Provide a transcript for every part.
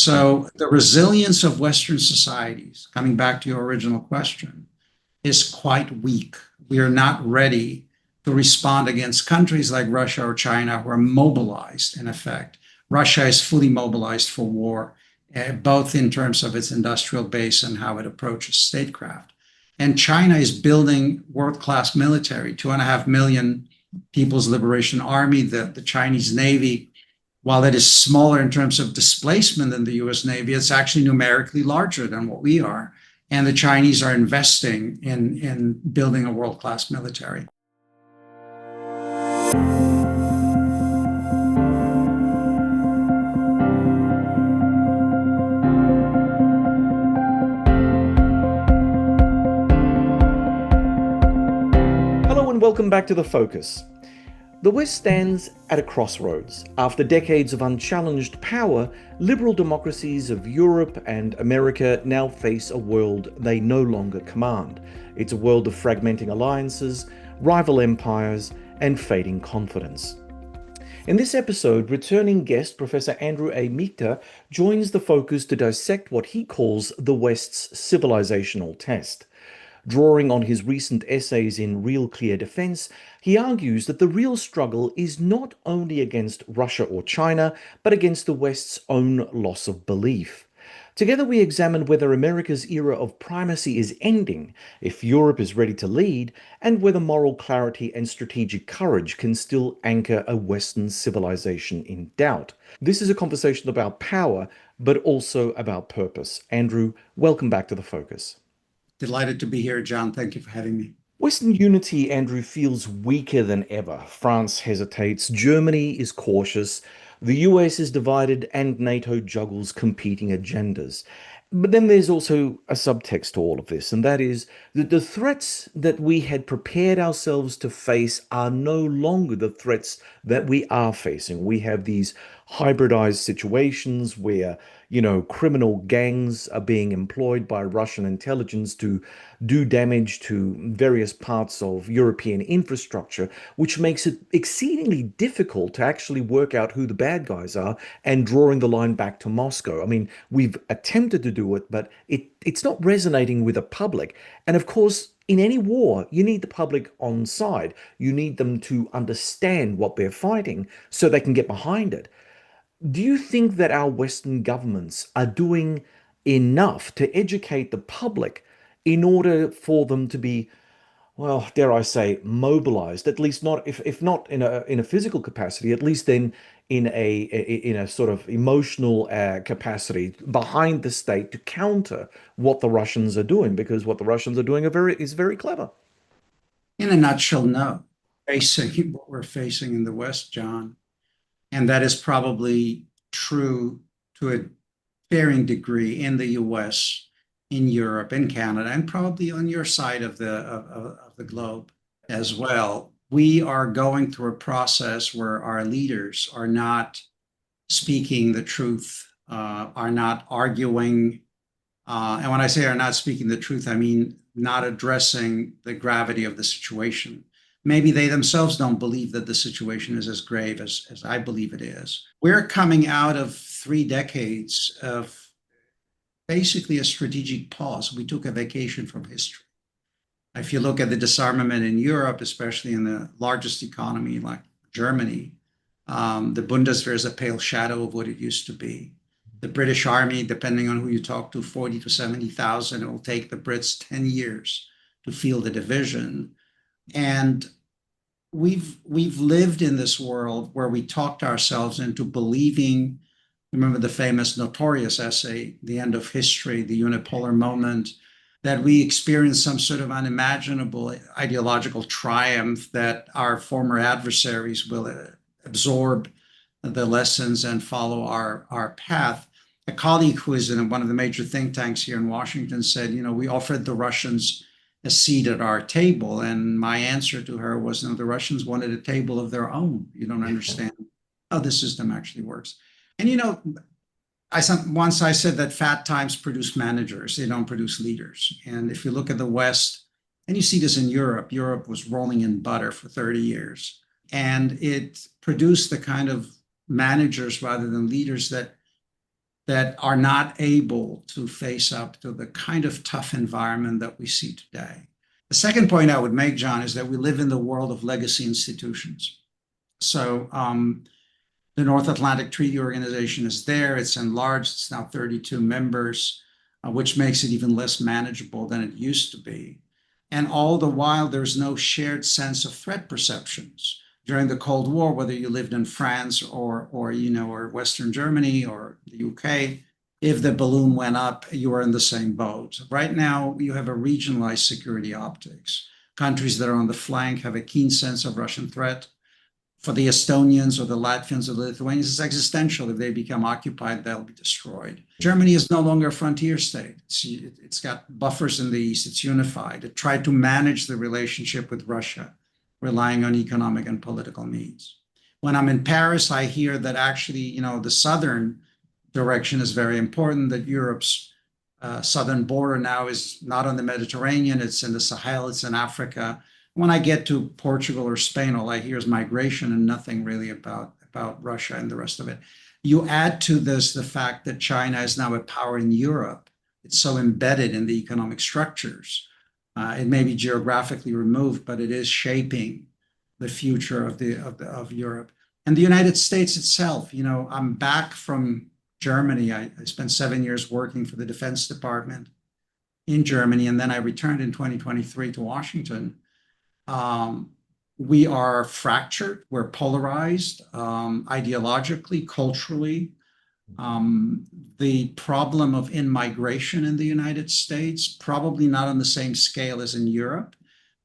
So the resilience of Western societies, coming back to your original question, is quite weak. We are not ready to respond against countries like Russia or China who are mobilized, in effect. Russia is fully mobilized for war, both in terms of its industrial base and how it approaches statecraft. And China is building world-class military, 2.5 million People's Liberation Army, the Chinese Navy. While it is smaller in terms of displacement than the US Navy, it's actually numerically larger than what we are. And the Chinese are investing in building a world-class military. Hello and welcome back to The Focus. The West stands at a crossroads. After decades of unchallenged power, liberal democracies of Europe and America now face a world they no longer command. It's a world of fragmenting alliances, rival empires, and fading confidence. In this episode, returning guest Professor Andrew A. Michta joins The Focus to dissect what he calls the West's civilisational test. Drawing on his recent essays in RealClearDefense, he argues that the real struggle is not only against Russia or China, but against the West's own loss of belief. Together we examine whether America's era of primacy is ending, if Europe is ready to lead, and whether moral clarity and strategic courage can still anchor a Western civilization in doubt. This is a conversation about power, but also about purpose. Andrew, welcome back to The Focus. Delighted to be here, John. Thank you for having me. Western unity, Andrew, feels weaker than ever. France hesitates, Germany is cautious, the US is divided, and NATO juggles competing agendas. But then there's also a subtext to all of this, and that is that the threats that we had prepared ourselves to face are no longer the threats that we are facing. We have these hybridized situations where, criminal gangs are being employed by Russian intelligence to do damage to various parts of European infrastructure, which makes it exceedingly difficult to actually work out who the bad guys are and drawing the line back to Moscow. I mean, we've attempted to do it, but it's not resonating with the public. And of course, in any war, you need the public on side. You need them to understand what they're fighting so they can get behind it. Do you think that our Western governments are doing enough to educate the public in order for them to be, well, dare I say, mobilized, at least not, if not in a physical capacity, at least then in a sort of emotional capacity behind the state to counter what the Russians are doing, because what the Russians are doing is very clever. In a nutshell, no. Facing what we're facing in the West, John, and that is probably true to a varying degree in the US, in Europe, in Canada, and probably on your side of the globe as well. We are going through a process where our leaders are not speaking the truth, are not arguing. And when I say are not speaking the truth, I mean not addressing the gravity of the situation. Maybe they themselves don't believe that the situation is as grave as I believe it is. We're coming out of 3 decades of basically a strategic pause. We took a vacation from history. If you look at the disarmament in Europe, especially in the largest economy like Germany, the Bundeswehr is a pale shadow of what it used to be. The British Army, depending on who you talk to, 40 to 70,000. It will take the Brits 10 years to field a division. And we've lived in this world where we talked ourselves into believing, remember the famous notorious essay, The End of History, the unipolar moment, that we experienced some sort of unimaginable ideological triumph, that our former adversaries will absorb the lessons and follow our path. A colleague who is in one of the major think tanks here in Washington said, we offered the Russians a seat at our table. And my answer to her was, no, the Russians wanted a table of their own. You don't understand how the system actually works. And, once I said that fat times produce managers, they don't produce leaders. And if you look at the West, and you see this in Europe, Europe was rolling in butter for 30 years. And it produced the kind of managers rather than leaders that that are not able to face up to the kind of tough environment that we see today. The second point I would make, John, is that we live in the world of legacy institutions. So the North Atlantic Treaty Organization is there. It's enlarged. It's now 32 members, which makes it even less manageable than it used to be. And all the while, there's no shared sense of threat perceptions. During the Cold War, whether you lived in France or Western Germany or the UK, if the balloon went up, you were in the same boat. Right now, you have a regionalized security optics. Countries that are on the flank have a keen sense of Russian threat. For the Estonians or the Latvians or the Lithuanians, it's existential. If they become occupied, they'll be destroyed. Germany is no longer a frontier state. It's got buffers in the east. It's unified. It tried to manage the relationship with Russia, relying on economic and political means. When I'm in Paris, I hear that actually, the southern direction is very important, that Europe's southern border now is not on the Mediterranean, it's in the Sahel, it's in Africa. When I get to Portugal or Spain, all I hear is migration and nothing really about Russia and the rest of it. You add to this the fact that China is now a power in Europe. It's so embedded in the economic structures. It may be geographically removed, but it is shaping the future of Europe. And the United States itself, I'm back from Germany. I spent 7 years working for the Defense Department in Germany, and then I returned in 2023 to Washington. We are fractured, we're polarized ideologically, culturally. The problem of in-migration in the United States, probably not on the same scale as in Europe,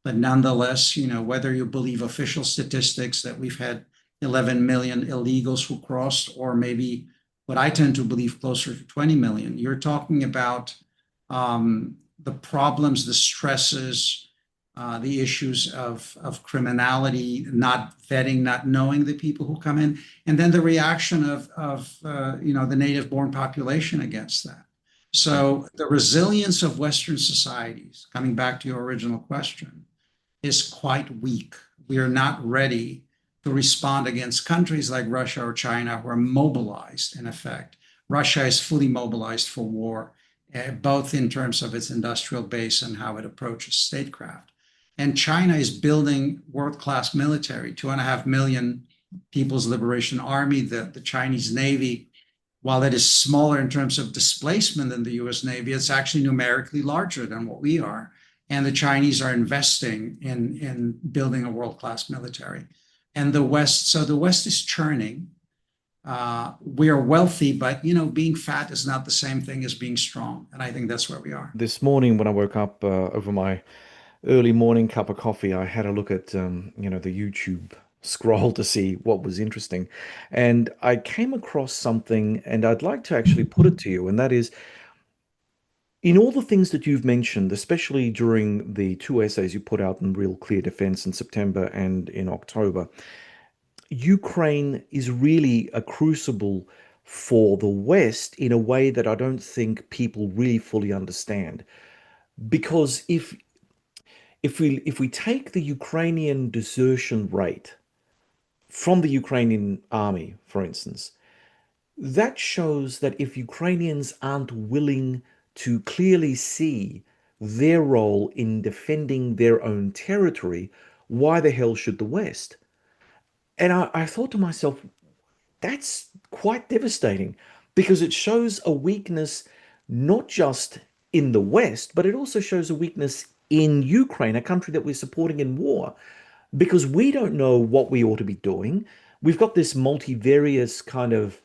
but nonetheless, whether you believe official statistics that we've had 11 million illegals who crossed, or maybe what I tend to believe closer to 20 million, you're talking about the problems, the stresses, the issues of criminality, not vetting, not knowing the people who come in, and then the reaction of the native-born population against that. So the resilience of Western societies, coming back to your original question, is quite weak. We are not ready to respond against countries like Russia or China who are mobilized, in effect. Russia is fully mobilized for war, both in terms of its industrial base and how it approaches statecraft. And China is building world-class military, 2.5 million People's Liberation Army, the Chinese Navy. While it is smaller in terms of displacement than the US Navy, it's actually numerically larger than what we are. And the Chinese are investing in building a world-class military. And the West is churning. We are wealthy, but being fat is not the same thing as being strong. And I think that's where we are. This morning, when I woke up over my early morning cup of coffee, I had a look at the YouTube scroll to see what was interesting, and I came across something, and I'd like to actually put it to you, and that is, in all the things that you've mentioned, especially during the two essays you put out in Real Clear Defense in September and in October, Ukraine is really a crucible for the West in a way that I don't think people really fully understand. Because if we take the Ukrainian desertion rate from the Ukrainian army, for instance, that shows that if Ukrainians aren't willing to clearly see their role in defending their own territory, why the hell should the West? And I thought to myself, that's quite devastating because it shows a weakness not just in the West, but it also shows a weakness in Ukraine, a country that we're supporting in war, because we don't know what we ought to be doing. We've got this multivarious kind of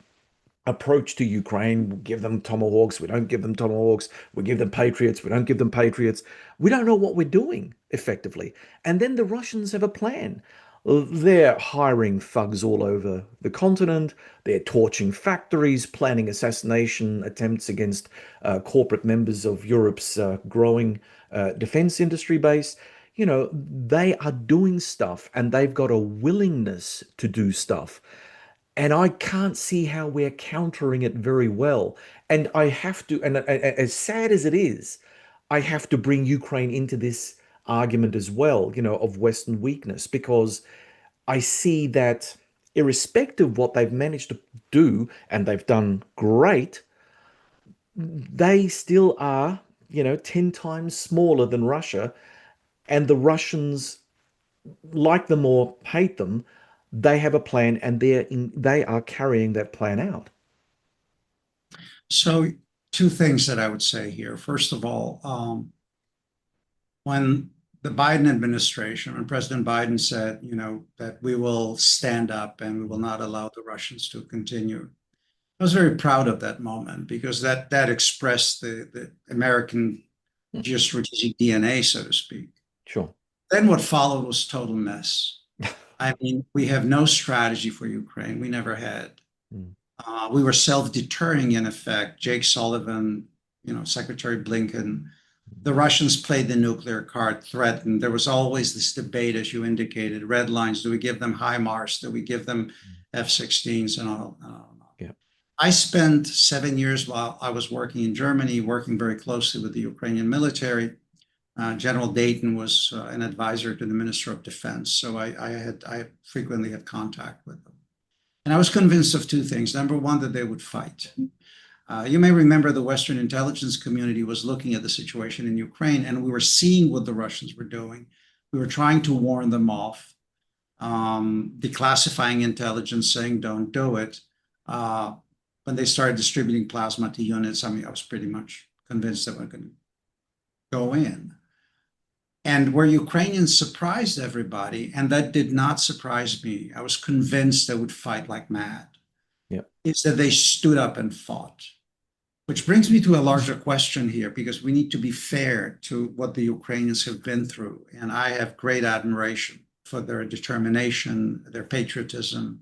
approach to Ukraine. We give them tomahawks, we don't give them tomahawks. We give them patriots, we don't give them patriots. We don't know what we're doing effectively. And then the Russians have a plan. They're hiring thugs all over the continent. They're torching factories, planning assassination attempts against corporate members of Europe's growing defense industry base. They are doing stuff and they've got a willingness to do stuff. And I can't see how we're countering it very well. And I have to, and as sad as it is, I have to bring Ukraine into this argument as well, of Western weakness, because I see that irrespective of what they've managed to do, and they've done great, they still are, 10 times smaller than Russia. And the Russians, like them or hate them, they have a plan and they are carrying that plan out. So, two things that I would say here. First of all, when the Biden administration, when President Biden said, that we will stand up and we will not allow the Russians to continue, I was very proud of that moment because that expressed the American Hmm. geostrategic DNA, so to speak. Sure. Then what followed was total mess. I mean, we have no strategy for Ukraine. We never had. Mm. We were self-deterring in effect. Jake Sullivan, Secretary Blinken, the Russians played the nuclear card, threatened. There was always this debate, as you indicated, red lines. Do we give them HIMARS? Do we give them F-16s and all? Yeah. I spent 7 years while I was working in Germany, working very closely with the Ukrainian military. General Dayton was an advisor to the Minister of Defense, so I frequently had contact with them. And I was convinced of two things. Number one, that they would fight. You may remember the Western intelligence community was looking at the situation in Ukraine, and we were seeing what the Russians were doing. We were trying to warn them off, declassifying intelligence, saying don't do it. When they started distributing plasma to units, I mean, I was pretty much convinced that we're going to go in. And where Ukrainians surprised everybody, and that did not surprise me, I was convinced they would fight like mad, Yeah. is that they stood up and fought. Which brings me to a larger question here, because we need to be fair to what the Ukrainians have been through. And I have great admiration for their determination, their patriotism,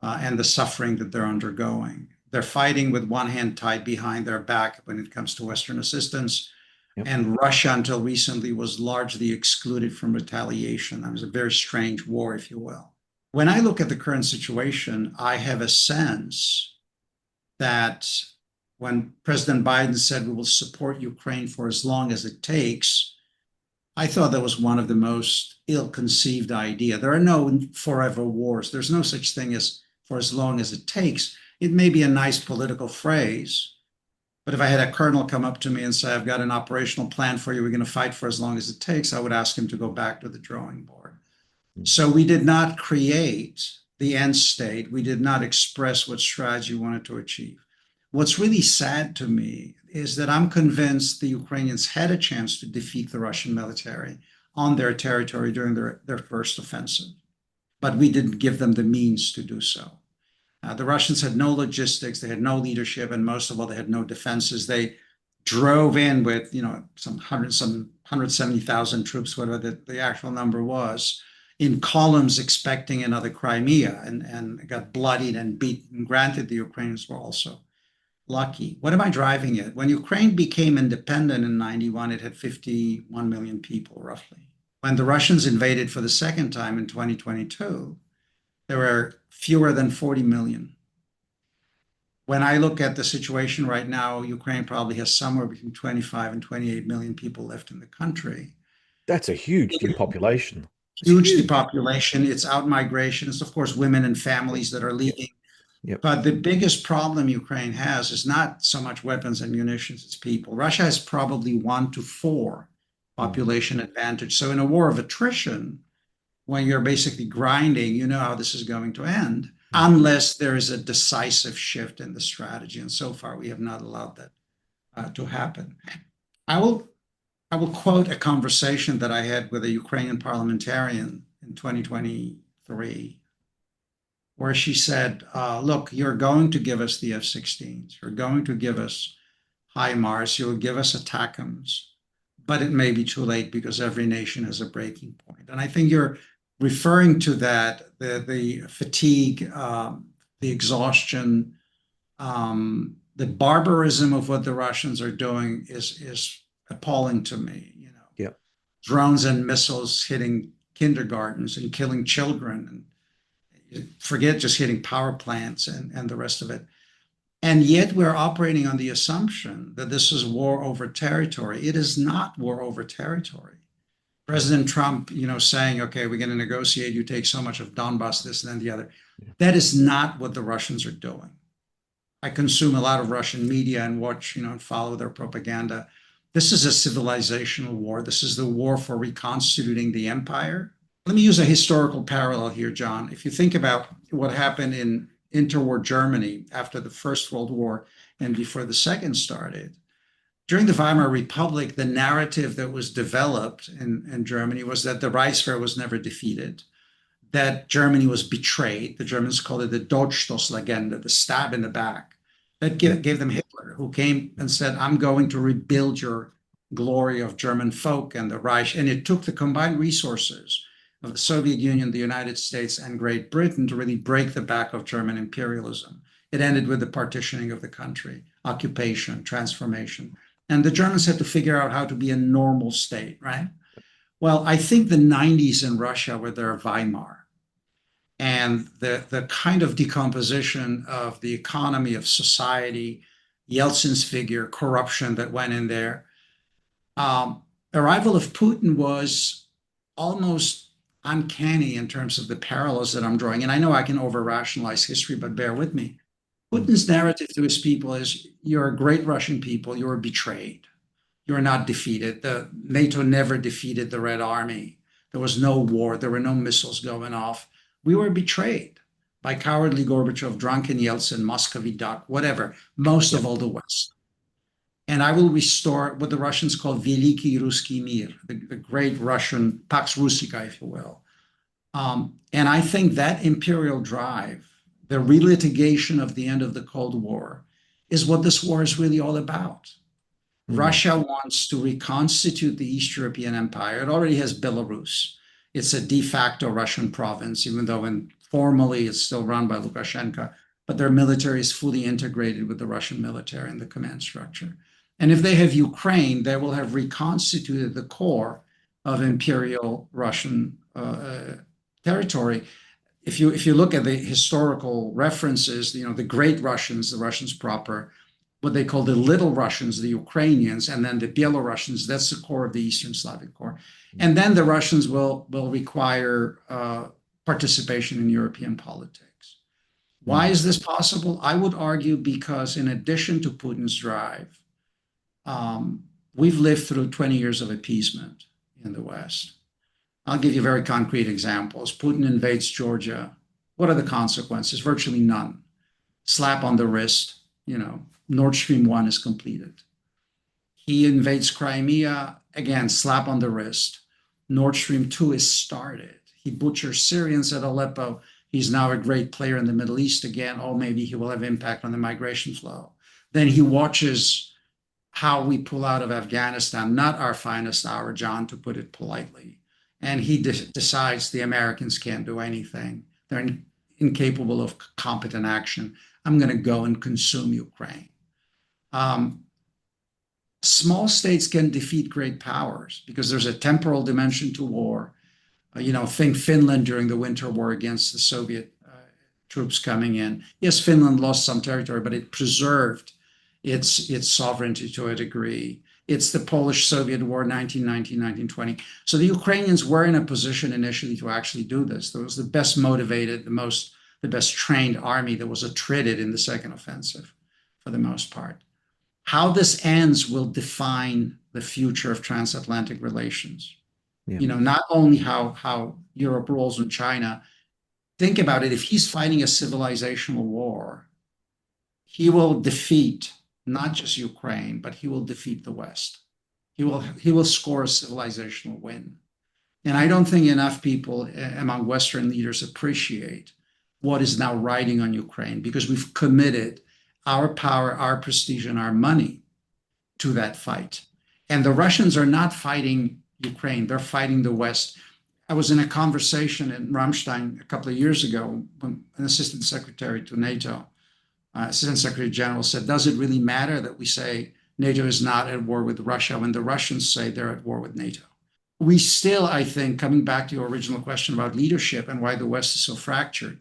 and the suffering that they're undergoing. They're fighting with one hand tied behind their back when it comes to Western assistance. Yep. And Russia, until recently, was largely excluded from retaliation. It was a very strange war, if you will. When I look at the current situation, I have a sense that when President Biden said we will support Ukraine for as long as it takes, I thought that was one of the most ill-conceived ideas. There are no forever wars. There's no such thing as for as long as it takes. It may be a nice political phrase, but if I had a colonel come up to me and say, I've got an operational plan for you, we're going to fight for as long as it takes, I would ask him to go back to the drawing board. So we did not create the end state. We did not express what strategy we wanted to achieve. What's really sad to me is that I'm convinced the Ukrainians had a chance to defeat the Russian military on their territory during their first offensive, but we didn't give them the means to do so. The Russians had no logistics, they had no leadership, and most of all, they had no defenses. They drove in with, some 170,000 troops, whatever the actual number was, in columns expecting another Crimea, and got bloodied and beaten. Granted, the Ukrainians were also lucky. What am I driving at? When Ukraine became independent in 91, it had 51 million people, roughly. When the Russians invaded for the second time in 2022, there were fewer than 40 million. When I look at the situation right now, Ukraine probably has somewhere between 25 and 28 million people left in the country. That's a huge depopulation. It's Huge huge. depopulation, it's out migration, it's of course women and families that are Yep. leaving. Yep. But the biggest problem Ukraine has is not so much weapons and munitions, it's people. Russia has probably 1 to 4 population advantage. So in a war of attrition, when you're basically grinding, you know how this is going to end, unless there is a decisive shift in the strategy. And so far, we have not allowed that to happen. I will quote a conversation that I had with a Ukrainian parliamentarian in 2023, where she said, look, you're going to give us the F-16s, you're going to give us HIMARS, you'll give us ATACMS, but it may be too late because every nation has a breaking point. And I think you're referring to that, the fatigue, the exhaustion, the barbarism of what the Russians are doing is appalling to me. Yep. Drones and missiles hitting kindergartens and killing children, and forget just hitting power plants and the rest of it. And yet we're operating on the assumption that this is war over territory. It is not war over territory. President Trump, saying, okay, we're going to negotiate, you take so much of Donbass, this and then the other. That is not what the Russians are doing. I consume a lot of Russian media and watch, and follow their propaganda. This is a civilizational war. This is the war for reconstituting the empire. Let me use a historical parallel here, John. If you think about what happened in interwar Germany after the First World War and before the Second started, during the Weimar Republic, the narrative that was developed in Germany was that the Reichswehr was never defeated, that Germany was betrayed. The Germans called it the Dolchstoßlegende, the stab in the back. That gave them Hitler, who came and said, I'm going to rebuild your glory of German folk and the Reich. And it took the combined resources of the Soviet Union, the United States, and Great Britain to really break the back of German imperialism. It ended with the partitioning of the country, occupation, transformation. And the Germans had to figure out how to be a normal state, right? Well, I think the 90s in Russia were their Weimar. And the kind of decomposition of the economy, of society, Yeltsin's figure, corruption that went in there. Arrival of Putin was almost uncanny in terms of the parallels that I'm drawing. And I know I can over-rationalize history, but bear with me. Putin's narrative to his people is, you're a great Russian people, you were betrayed. You're not defeated. The NATO never defeated the Red Army. There was no war. There were no missiles going off. We were betrayed by cowardly Gorbachev, drunken Yeltsin, Muscovy duck, whatever, most of all the West. And I will restore what the Russians call Veliki Ruski Mir, the great Russian Pax Russica, if you will. And I think that imperial drive, the relitigation of the end of the Cold War, is what this war is really all about. Russia wants to reconstitute the East European Empire. It already has Belarus. It's a de facto Russian province, even though formally it's still run by Lukashenko, but their military is fully integrated with the Russian military and the command structure. And if they have Ukraine, they will have reconstituted the core of imperial Russian territory. If you look at the historical references, the great Russians, the Russians proper, what they call the little Russians, the Ukrainians, and then the Belarusians, that's the core of the Eastern Slavic core. And then the Russians will require participation in European politics. Why is this possible? I would argue because in addition to Putin's drive, we've lived through 20 years of appeasement in the West. I'll give you very concrete examples. Putin invades Georgia. What are the consequences? Virtually none. Slap on the wrist, Nord Stream 1 is completed. He invades Crimea, again, slap on the wrist. Nord Stream 2 is started. He butchers Syrians at Aleppo. He's now a great player in the Middle East again. Oh, maybe he will have impact on the migration flow. Then he watches how we pull out of Afghanistan, not our finest hour, John, to put it politely. And he decides the Americans can't do anything. They're incapable of competent action. I'm going to go and consume Ukraine. Small states can defeat great powers because there's a temporal dimension to war. Think Finland during the Winter War against the Soviet troops coming in. Yes, Finland lost some territory, but it preserved its sovereignty to a degree. It's the Polish-Soviet War, 1919, 1920. So the Ukrainians were in a position initially to actually do this. There was the best motivated, the best trained army that was attrited in the second offensive for the most part. How this ends will define the future of transatlantic relations. Yeah. Not only how Europe rolls in China. Think about it. If he's fighting a civilizational war, he will defeat not just Ukraine, but he will defeat the West. He will score a civilizational win. And I don't think enough people among Western leaders appreciate what is now riding on Ukraine, because we've committed our power, our prestige, and our money to that fight. And the Russians are not fighting Ukraine, they're fighting the West. I was in a conversation in Ramstein a couple of years ago when an assistant secretary to NATO, Assistant Secretary General said, does it really matter that we say NATO is not at war with Russia when the Russians say they're at war with NATO? We still, I think, coming back to your original question about leadership and why the West is so fractured,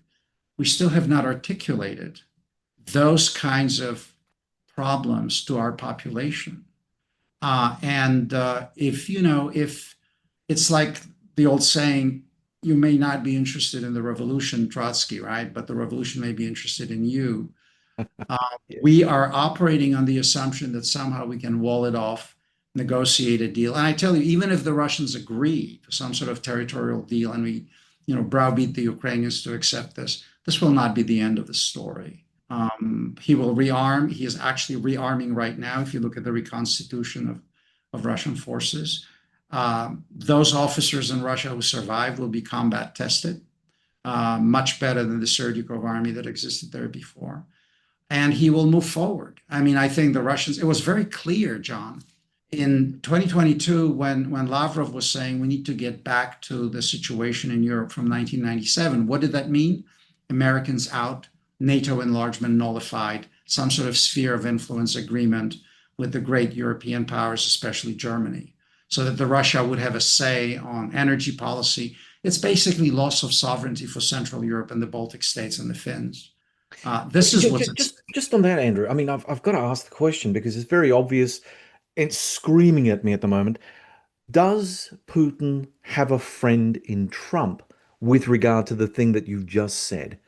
we still have not articulated those kinds of problems to our population. If it's like the old saying, you may not be interested in the revolution, Trotsky, right? But the revolution may be interested in you. Uh, Yeah. we are operating on the assumption that somehow we can wall it off, negotiate a deal. And I tell you, even if the Russians agree to some sort of territorial deal and we, browbeat the Ukrainians to accept this, this will not be the end of the story. He will rearm. He is actually rearming right now. If you look at the reconstitution of Russian forces, those officers in Russia who survive will be combat tested, much better than the Serdyukov army that existed there before. And he will move forward. I mean, I think the Russians, it was very clear, John, in 2022 when Lavrov was saying we need to get back to the situation in Europe from 1997. What did that mean? Americans out, NATO enlargement nullified, some sort of sphere of influence agreement with the great European powers, especially Germany, so that the Russia would have a say on energy policy. It's basically loss of sovereignty for Central Europe and the Baltic states and the Finns. This is what's Just on that, Andrew. I mean, I've got to ask the question because it's very obvious. It's screaming at me at the moment. Does Putin have a friend in Trump with regard to the thing that you've just said?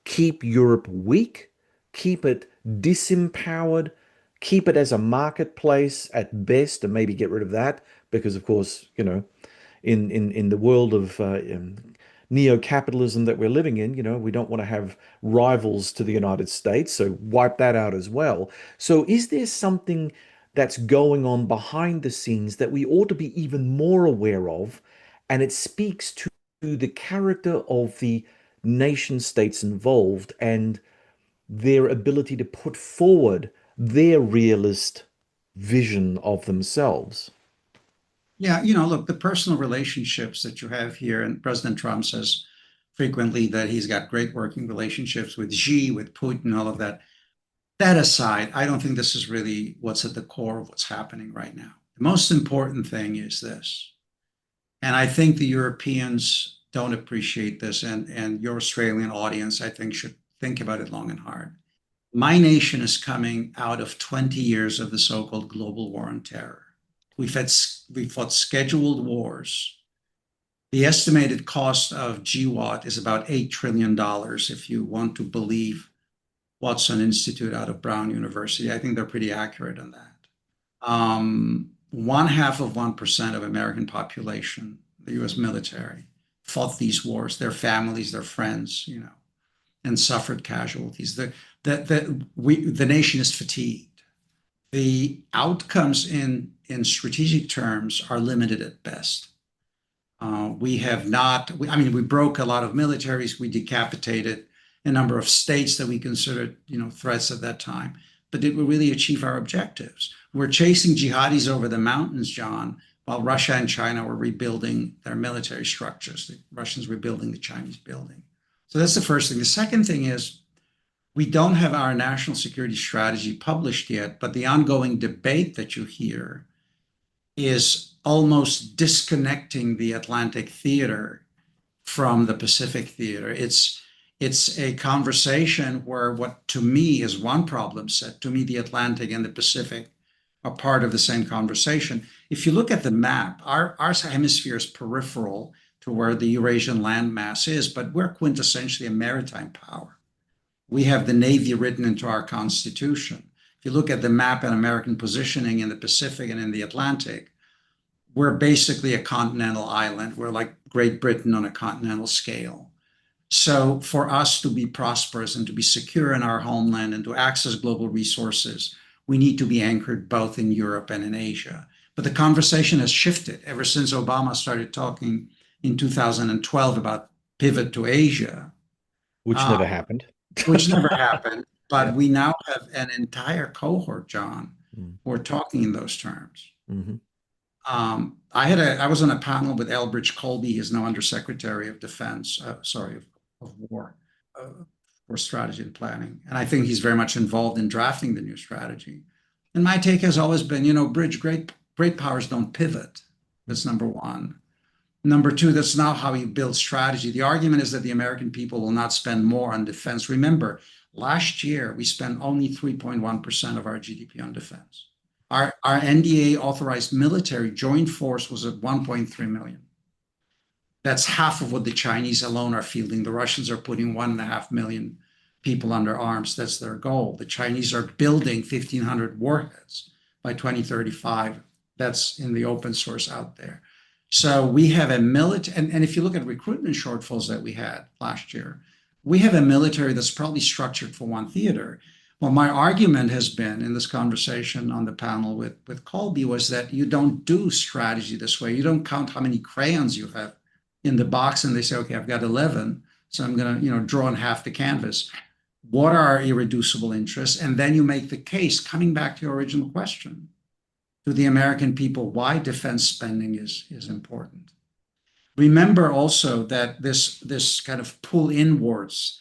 Keep Europe weak, keep it disempowered, keep it as a marketplace at best, and maybe get rid of that because, of course, in the world of neo-capitalism that we're living in, we don't want to have rivals to the United States, so wipe that out as well. So is there something that's going on behind the scenes that we ought to be even more aware of? And it speaks to the character of the nation states involved and their ability to put forward their realist vision of themselves. Yeah, look, the personal relationships that you have here, and President Trump says frequently that he's got great working relationships with Xi, with Putin, all of that. That aside, I don't think this is really what's at the core of what's happening right now. The most important thing is this, and I think the Europeans don't appreciate this, and your Australian audience, I think, should think about it long and hard. My nation is coming out of 20 years of the so-called global war on terror. We fought scheduled wars. The estimated cost of GWAT is about $8 trillion if you want to believe Watson Institute out of Brown University. I think they're pretty accurate on that. One half of 1% of American population, the US military, fought these wars, their families, their friends, and suffered casualties. The nation is fatigued. The outcomes in strategic terms are limited at best. We have not, I mean, we broke a lot of militaries, we decapitated a number of states that we considered, threats at that time. But did we really achieve our objectives? We're chasing jihadis over the mountains, John, while Russia and China were rebuilding their military structures. The Russians rebuilding the Chinese building. So that's the first thing. The second thing is we don't have our national security strategy published yet, but the ongoing debate that you hear is almost disconnecting the Atlantic theater from the Pacific theater. It's a conversation where what to me is one problem set. To me, the Atlantic and the Pacific are part of the same conversation. If you look at the map, our hemisphere is peripheral to where the Eurasian landmass is, but we're quintessentially a maritime power. We have the Navy written into our Constitution. If you look at the map and American positioning in the Pacific and in the Atlantic, we're basically a continental island. We're like Great Britain on a continental scale. So for us to be prosperous and to be secure in our homeland and to access global resources, we need to be anchored both in Europe and in Asia. But the conversation has shifted ever since Obama started talking in 2012 about pivot to Asia, Which uh, never happened. which never happened. Yeah. But we now have an entire cohort, John, Mm. who are talking in those terms. Hmm. I was on a panel with Elbridge Colby. He's now Undersecretary of Defense, of War, for Strategy and Planning, and I think he's very much involved in drafting the new strategy. And my take has always been, Bridge, great powers don't pivot. That's number one. Number two, that's not how you build strategy. The argument is that the American people will not spend more on defense. Remember, last year we spent only 3.1% of our GDP on defense. Our NDA authorized military joint force was at 1.3 million. That's half of what the Chinese alone are fielding. The Russians are putting 1.5 million people under arms. That's their goal. The Chinese are building 1,500 warheads by 2035. That's in the open source out there. So we have a military, and if you look at recruitment shortfalls that we had last year, we have a military that's probably structured for one theater. Well, my argument has been in this conversation on the panel with Colby was that you don't do strategy this way. You don't count how many crayons you have in the box and they say, okay, I've got 11, so I'm going to, draw on half the canvas. What are our irreducible interests? And then you make the case, coming back to your original question, to the American people, why defense spending is important. Remember also that this kind of pull inwards,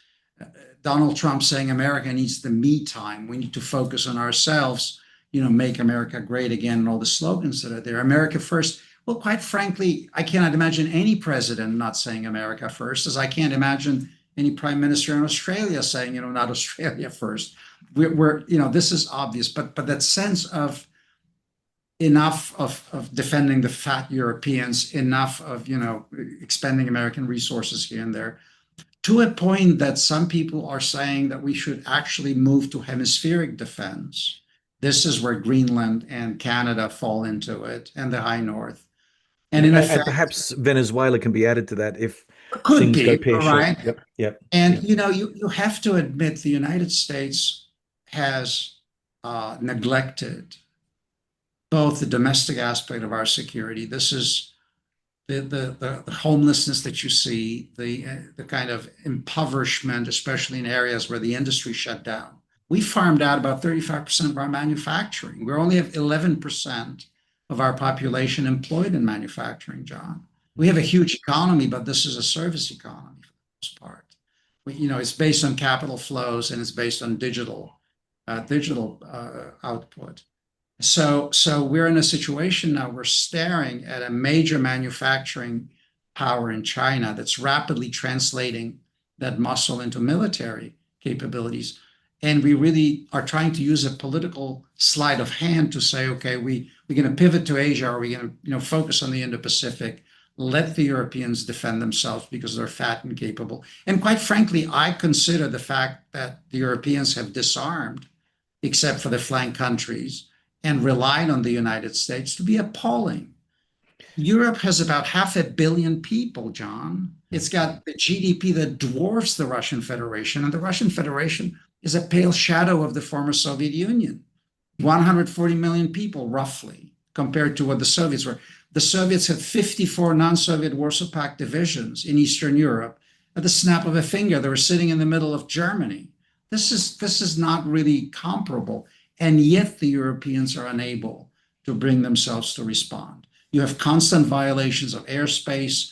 Donald Trump saying America needs the me time. We need to focus on ourselves, make America great again, and all the slogans that are there. America first. Well, quite frankly, I cannot imagine any president not saying America first, as I can't imagine any prime minister in Australia saying, not Australia first. This is obvious, but that sense of enough of defending the fat Europeans, enough of, expending American resources here and there, to a point that some people are saying that we should actually move to hemispheric defense. This is where Greenland and Canada fall into it, and the high north. And in And effect, perhaps Venezuela can be added to that if could things go be, all pear-shaped. right. Yep, yep, And yep. you have to admit the United States has neglected both the domestic aspect of our security. This is the homelessness that you see, the kind of impoverishment, especially in areas where the industry shut down. We farmed out about 35% of our manufacturing. We only have 11% of our population employed in manufacturing, John. We have a huge economy, but this is a service economy for the most part. It's based on capital flows and it's based on digital output. So we're in a situation now, we're staring at a major manufacturing power in China that's rapidly translating that muscle into military capabilities. And we really are trying to use a political sleight of hand to say, okay, we're going to pivot to Asia, or we're going to focus on the Indo-Pacific, let the Europeans defend themselves because they're fat and capable. And quite frankly, I consider the fact that the Europeans have disarmed, except for the flank countries, and relied on the United States to be appalling. Europe has about 500 million people, John. It's got the GDP that dwarfs the Russian Federation, and the Russian Federation is a pale shadow of the former Soviet Union. 140 million people, roughly, compared to what the Soviets were. The Soviets had 54 non-Soviet Warsaw Pact divisions in Eastern Europe. At the snap of a finger, they were sitting in the middle of Germany. This is not really comparable. And yet the Europeans are unable to bring themselves to respond. You have constant violations of airspace,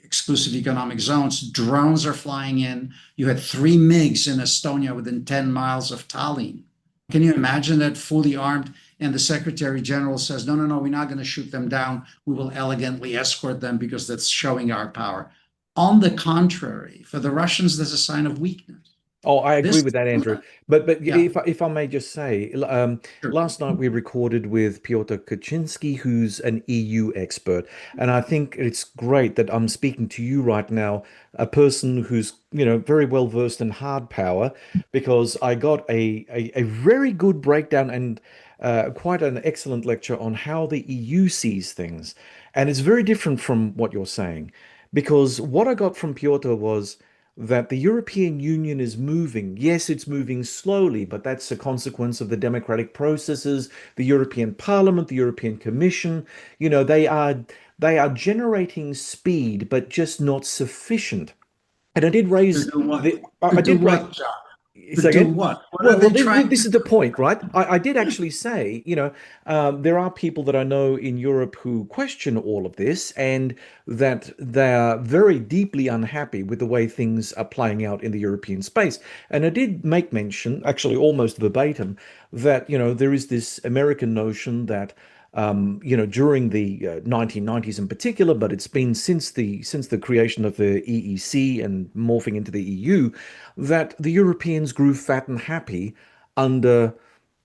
exclusive economic zones, drones are flying in. You had 3 MiGs in Estonia within 10 miles of Tallinn. Can you imagine that, fully armed? And the Secretary General says, no, we're not going to shoot them down. We will elegantly escort them because that's showing our power. On the contrary, for the Russians, there's a sign of weakness. Oh, I agree This, with that, Andrew. But yeah, if I may just say, sure. last night we recorded with Piotr Kaczynski, who's an EU expert, and I think it's great that I'm speaking to you right now, a person who's very well versed in hard power, because I got a very good breakdown and quite an excellent lecture on how the EU sees things, and it's very different from what you're saying, because what I got from Piotr was that the European Union is moving. Yes, it's moving slowly, but that's a consequence of the democratic processes, the European Parliament, the European Commission. They are generating speed, but just not sufficient. And I did To raise do what? the To I do did raise what, John? To say do again. what? What are Well, they trying this to is the do? point, right? I did actually say, there are people that I know in Europe who question all of this and that they are very deeply unhappy with the way things are playing out in the European space. And I did make mention, actually almost verbatim, that, there is this American notion that during the 1990s in particular, but it's been since the creation of the EEC and morphing into the EU, that the Europeans grew fat and happy under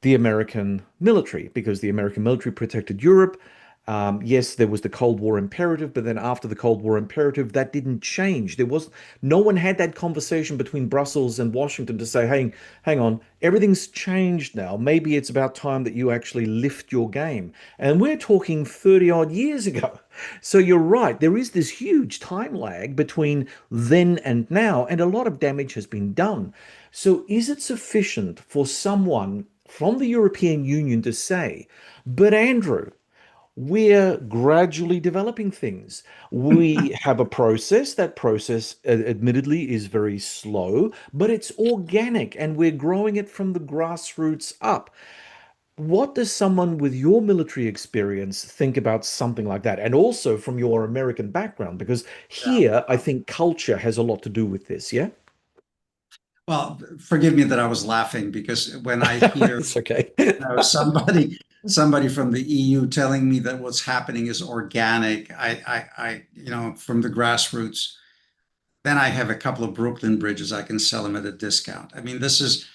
the American military because the American military protected Europe. Yes, there was the Cold War imperative, but then after the Cold War imperative, that didn't change. No one had that conversation between Brussels and Washington to say, hey, hang on, everything's changed now. Maybe it's about time that you actually lift your game. And we're talking 30 odd years ago. So you're right, there is this huge time lag between then and now, and a lot of damage has been done. So is it sufficient for someone from the European Union to say, but Andrew, we're gradually developing things. We have a process. That process, admittedly, is very slow, but it's organic and we're growing it from the grassroots up. What does someone with your military experience think about something like that? And also from your American background, because here I think culture has a lot to do with this, yeah? Well, forgive me that I was laughing because when I hear It's okay. somebody from the EU telling me that what's happening is organic, from the grassroots, then I have a couple of Brooklyn bridges I can sell them at a discount. I mean, this is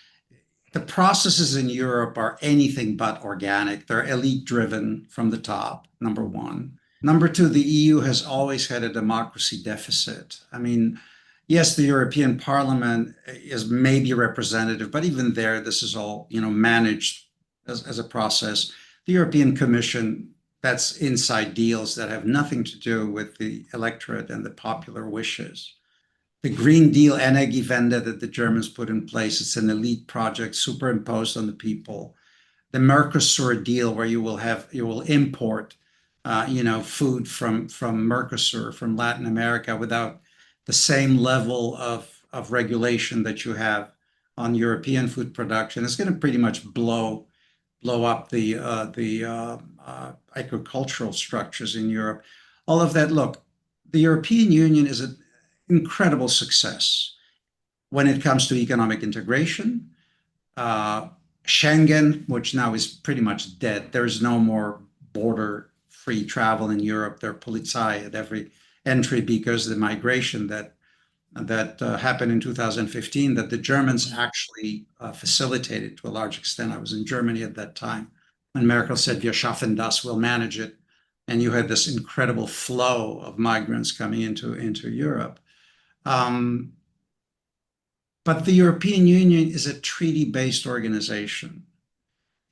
the processes in Europe are anything but organic. They're elite driven from the top, number one. Number two, the EU has always had a democracy deficit. I mean, yes, the European Parliament is maybe representative, but even there, this is all, managed as a process. The European Commission, that's inside deals that have nothing to do with the electorate and the popular wishes. The Green Deal Energiewende that the Germans put in place, it's an elite project superimposed on the people. The Mercosur deal, where you will import, food from Mercosur, from Latin America, without the same level of regulation that you have on European food production. It's going to pretty much blow up the agricultural structures in Europe. All of that. Look, the European Union is an incredible success when it comes to economic integration. Uh, Schengen, which now is pretty much dead. There's no more border free travel in Europe. There are polizei at every entry because the migration that happened in 2015 that the Germans actually facilitated to a large extent. I was in Germany at that time when Merkel said, "Wir schaffen das, we'll manage it," and you had this incredible flow of migrants coming into Europe. Um, but the European Union is a treaty-based organization.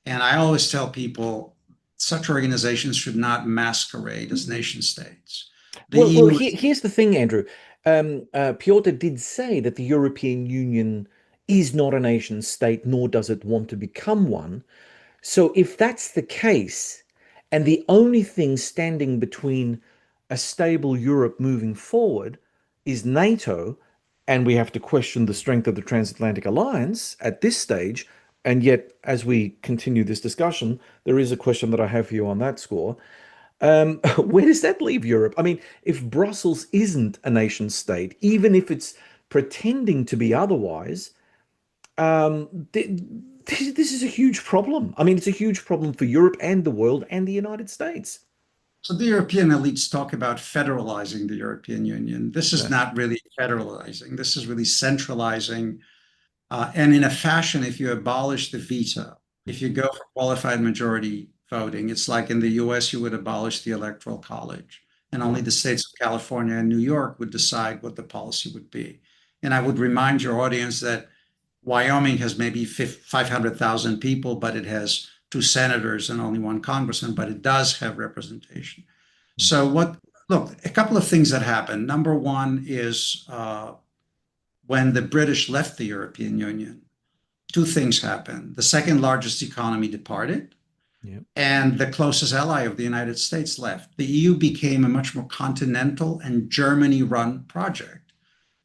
And I always tell people such organizations should not masquerade as nation states. The Well, EU is here's the thing, Andrew. Piotr did say that the European Union is not a nation state, nor does it want to become one. So, if that's the case, and the only thing standing between a stable Europe moving forward is NATO, and we have to question the strength of the transatlantic alliance at this stage, and yet, as we continue this discussion, there is a question that I have for you on that score. Where does that leave Europe? I mean, if Brussels isn't a nation state, even if it's pretending to be otherwise, this is a huge problem. I mean, it's a huge problem for Europe and the world and the United States. so the European elites talk about federalizing the European Union. This is Yeah. not really federalizing. This is really centralizing. And in a fashion, if you abolish the veto, if you go for qualified majority voting, it's like in the US, you would abolish the Electoral College, and only Right. the states of California and New York would decide what the policy would be. And I would remind your audience that Wyoming has maybe 500,000 people, but it has two senators and only one congressman, but it does have representation. So, look, a couple of things that happened. Number one is when the British left the European Union, two things happened. The second largest economy departed, Yeah. and the closest ally of the United States left. The EU became a much more continental and Germany run project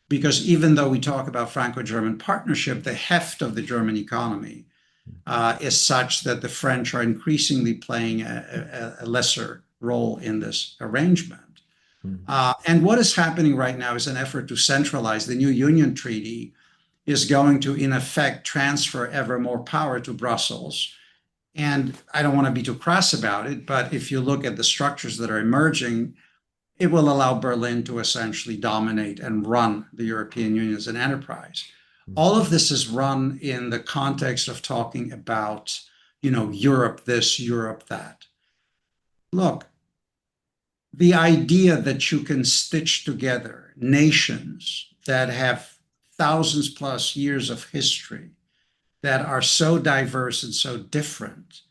because even though we talk about Franco German partnership, the heft of the German economy is such that the French are increasingly playing a lesser role in this arrangement. Mm. And what is happening right now is an effort to centralize. The new Union Treaty is going to, in effect, transfer ever more power to Brussels. And I don't want to be too crass about it, but if you look at the structures that are emerging, it will allow Berlin to essentially dominate and run the European Union as an enterprise. Mm. All of this is run in the context of talking about, Europe this, Europe that. Look, the idea that you can stitch together nations that have thousands plus years of history that are so diverse and so different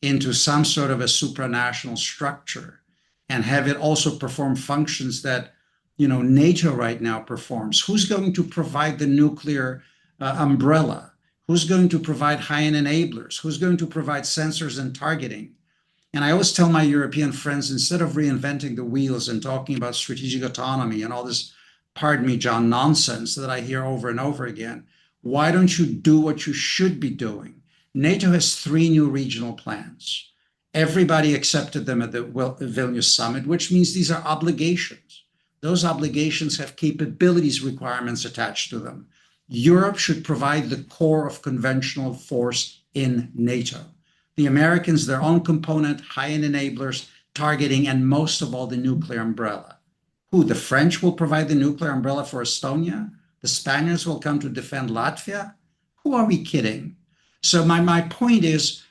into some sort of a supranational structure and have it also perform functions that NATO right now performs. Who's going to provide the nuclear umbrella? Who's going to provide high-end enablers? Who's going to provide sensors and targeting? And I always tell my European friends, instead of reinventing the wheels and talking about strategic autonomy and all this, pardon me, John, nonsense that I hear over and over again, why don't you do what you should be doing? NATO has 3 new regional plans. Everybody accepted them at the Vilnius summit, which means these are obligations. Those obligations have capabilities requirements attached to them. Europe should provide the core of conventional force in NATO. The Americans, their own component, high-end enablers, targeting, and most of all, the nuclear umbrella. Who? The French will provide the nuclear umbrella for Estonia? The Spaniards will come to defend Latvia? Who are we kidding? So my point is,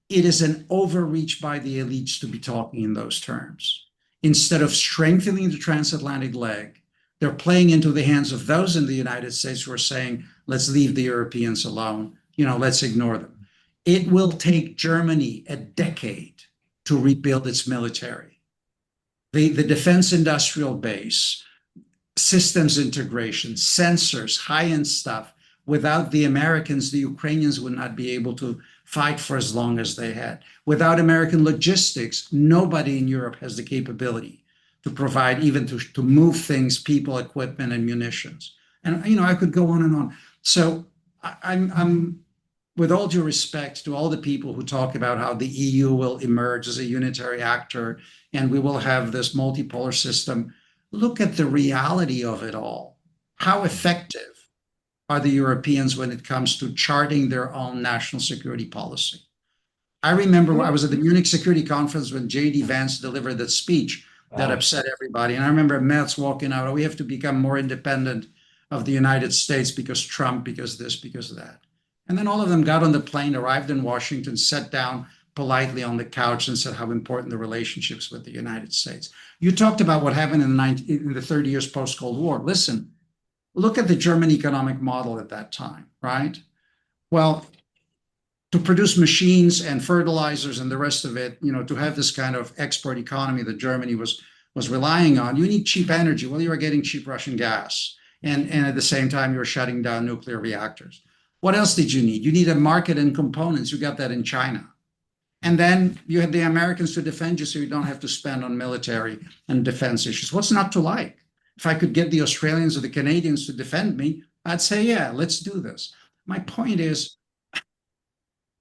it is an overreach by the elites to be talking in those terms. Instead of strengthening the transatlantic leg, they're playing into the hands of those in the United States who are saying, let's leave the Europeans alone, let's ignore them. It will take Germany a decade to rebuild its military. The defense industrial base, systems integration, sensors, high-end stuff. Without the Americans, the Ukrainians would not be able to fight for as long as they had. Without American logistics, nobody in Europe has the capability to provide, even to move things, people, equipment, and munitions. And I could go on and on. So I'm with all due respect to all the people who talk about how the EU will emerge as a unitary actor and we will have this multipolar system. Look at the reality of it all. How effective are the Europeans when it comes to charting their own national security policy? I remember I was at the Munich Security Conference when J.D. Vance delivered that speech that upset everybody. And I remember Merz walking out, oh, we have to become more independent of the United States because Trump, because this, because that. And then all of them got on the plane, arrived in Washington, sat down politely on the couch and said how important the relationships with the United States. You talked about what happened in the 30 years post-Cold War. Listen, look at the German economic model at that time, right? Well, to produce machines and fertilizers and the rest of it, to have this kind of export economy that Germany was relying on, you need cheap energy. Well, you are getting cheap Russian gas. And at the same time, you're shutting down nuclear reactors. What else did you need? You need a market in components. You got that in China. And then you had the Americans to defend you so you don't have to spend on military and defense issues. What's not to like? If I could get the Australians or the Canadians to defend me, I'd say, yeah, let's do this. My point is,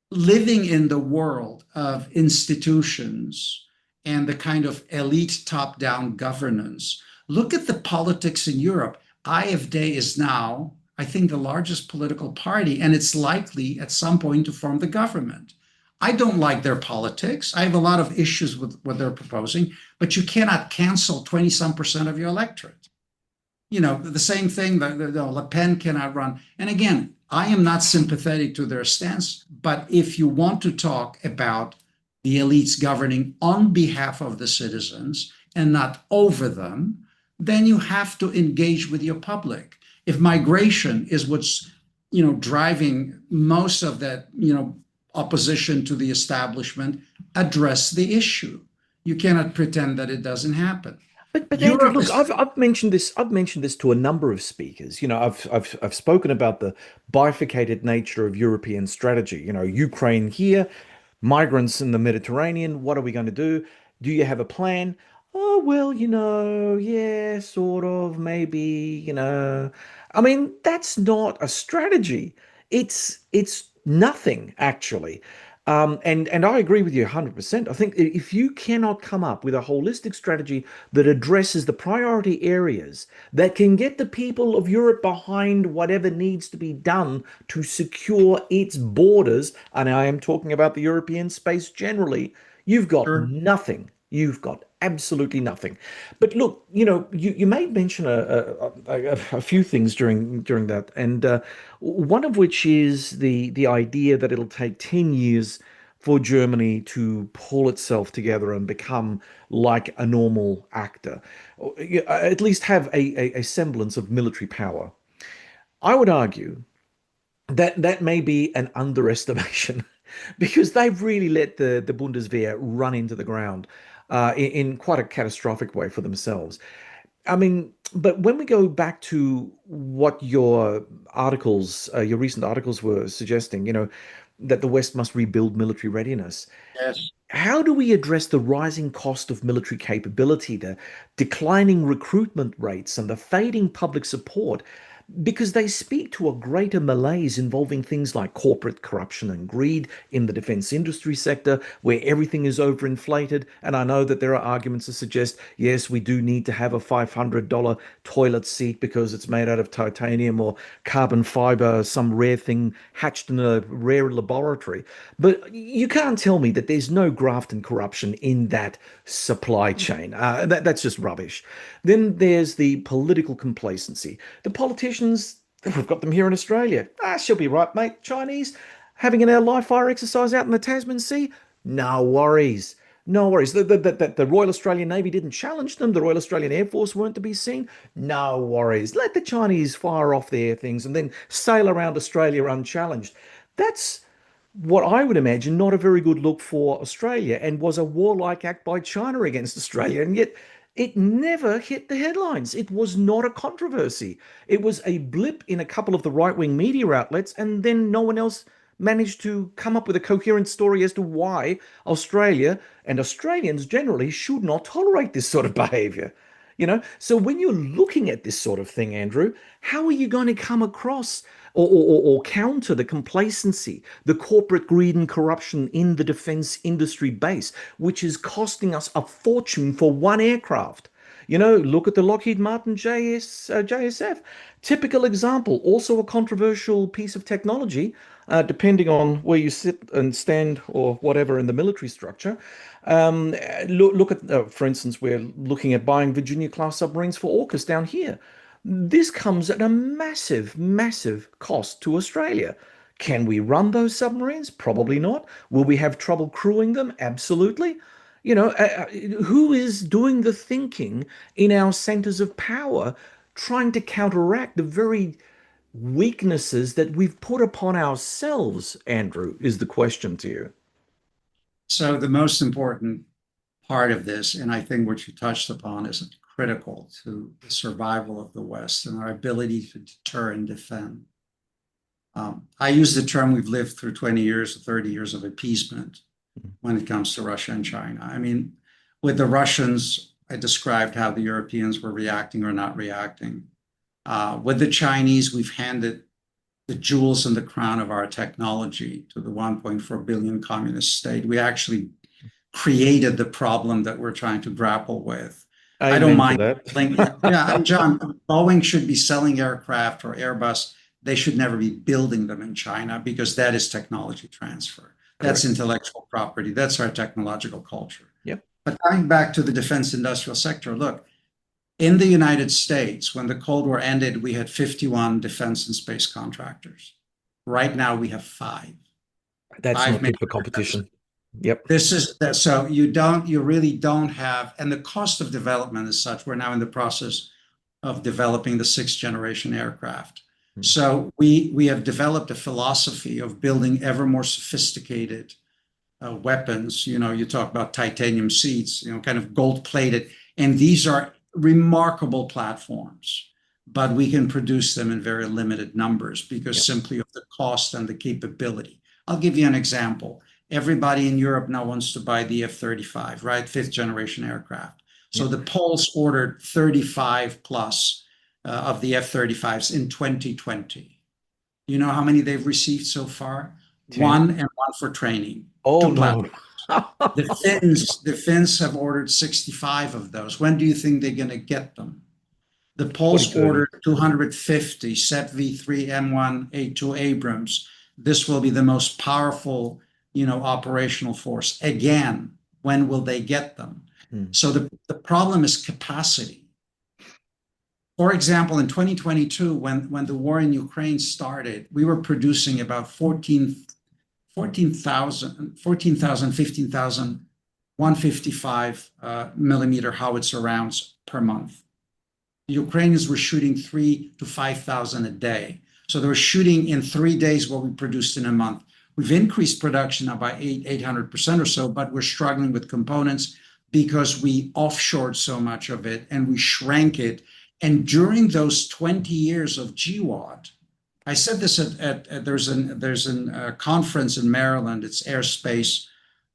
living in the world of institutions and the kind of elite top-down governance, look at the politics in Europe. AfD is now, I think, the largest political party, and it's likely at some point to form the government. I don't like their politics. I have a lot of issues with what they're proposing, but you cannot cancel 20-some% of your electorate. The same thing, Le Pen cannot run. And again, I am not sympathetic to their stance, but if you want to talk about the elites governing on behalf of the citizens and not over them, then you have to engage with your public. If migration is what's, driving most of that, opposition to the establishment, address the issue. You cannot pretend that it doesn't happen. But Andrew, Europe look, is I've mentioned this. I've mentioned this to a number of speakers. I've spoken about the bifurcated nature of European strategy. Ukraine here, migrants in the Mediterranean. What are we going to do? Do you have a plan? Oh, well, yeah, sort of, maybe. I mean, that's not a strategy. It's nothing actually. And I agree with you 100%. I think if you cannot come up with a holistic strategy that addresses the priority areas that can get the people of Europe behind whatever needs to be done to secure its borders, and I am talking about the European space generally, you've got sure. nothing. You've got absolutely nothing. But look, you made mention a few things during that, and one of which is the idea that it'll take 10 years for Germany to pull itself together and become like a normal actor, or, at least have a semblance of military power. I would argue that that may be an underestimation because they've really let the Bundeswehr run into the ground in quite a catastrophic way for themselves. I mean, but when we go back to what your articles, your recent articles were suggesting, that the West must rebuild military readiness. Yes. How do we address the rising cost of military capability, the declining recruitment rates, and the fading public support? Because they speak to a greater malaise involving things like corporate corruption and greed in the defense industry sector, where everything is overinflated. And I know that there are arguments to suggest, yes, we do need to have a $500 toilet seat because it's made out of titanium or carbon fiber, some rare thing hatched in a rare laboratory. But you can't tell me that there's no graft and corruption in that supply chain. That's just rubbish. Then there's the political complacency. The politicians, we've got them here in Australia. She'll be right, mate. Chinese having an air live fire exercise out in the Tasman Sea? No worries. No worries. The Royal Australian Navy didn't challenge them. The Royal Australian Air Force weren't to be seen. No worries. Let the Chinese fire off their things and then sail around Australia unchallenged. That's what I would imagine not a very good look for Australia and was a warlike act by China against Australia. And yet it never hit the headlines. It was not a controversy. It was a blip in a couple of the right-wing media outlets, and then no one else managed to come up with a coherent story as to why Australia and Australians generally should not tolerate this sort of behavior. So when you're looking at this sort of thing, Andrew, how are you going to come across or counter the complacency, the corporate greed and corruption in the defense industry base, which is costing us a fortune for one aircraft? Look at the Lockheed Martin JSF. Typical example, also a controversial piece of technology, depending on where you sit and stand or whatever in the military structure. Look at, for instance, we're looking at buying Virginia-class submarines for AUKUS down here. This comes at a massive, massive cost to Australia. Can we run those submarines? Probably not. Will we have trouble crewing them? Absolutely. Who is doing the thinking in our centers of power, trying to counteract the very weaknesses that we've put upon ourselves, Andrew, is the question to you. So the most important part of this, and I think what you touched upon, is critical to the survival of the West and our ability to deter and defend. I use the term we've lived through 20 years or 30 years of appeasement when it comes to Russia and China. I mean, with the Russians, I described how the Europeans were reacting or not reacting. With the Chinese, we've handed the jewels in the crown of our technology to the 1.4 billion communist state. We actually created the problem that we're trying to grapple with. I don't Amen to mind. that. Yeah, John, Boeing should be selling aircraft, or Airbus. They should never be building them in China, because that is technology transfer. That's Correct. intellectual property. That's our technological culture. Yep. But coming back to the defense industrial sector, look, in the United States, when the Cold War ended, we had 51 defense and space contractors. Right now, we have five. That's Five not major good for defense. competition. Yep. This is so you really don't have, and the cost of development is such. We're now in the process of developing the sixth generation aircraft. Mm. So we have developed a philosophy of building ever more sophisticated weapons. You talk about titanium seats, kind of gold plated, and these are remarkable platforms, but we can produce them in very limited numbers because Yep. simply of the cost and the capability. I'll give you an example. Everybody in Europe now wants to buy the F-35, right? Fifth generation aircraft. So Yep. the Poles ordered 35 plus of the F-35s in 2020. You know how many they've received so far? 10. One, and one for training. Oh Two no. platforms. The Finns have ordered 65 of those. When do you think they're going to get them? The Poles 2030. ordered 250 SET V3 M1A2 Abrams. This will be the most powerful, operational force. Again, when will they get them? Mm. So the problem is capacity. For example, in 2022, when the war in Ukraine started, we were producing about 14 14,000, 15,000 155 millimeter howitzer rounds per month. The Ukrainians were shooting 3 to 5,000 a day. So they were shooting in 3 days what we produced in a month. We've increased production now by 800% or so, but we're struggling with components because we offshored so much of it and we shrank it. And during those 20 years of GWAT, I said this there's a conference in Maryland. It's Airspace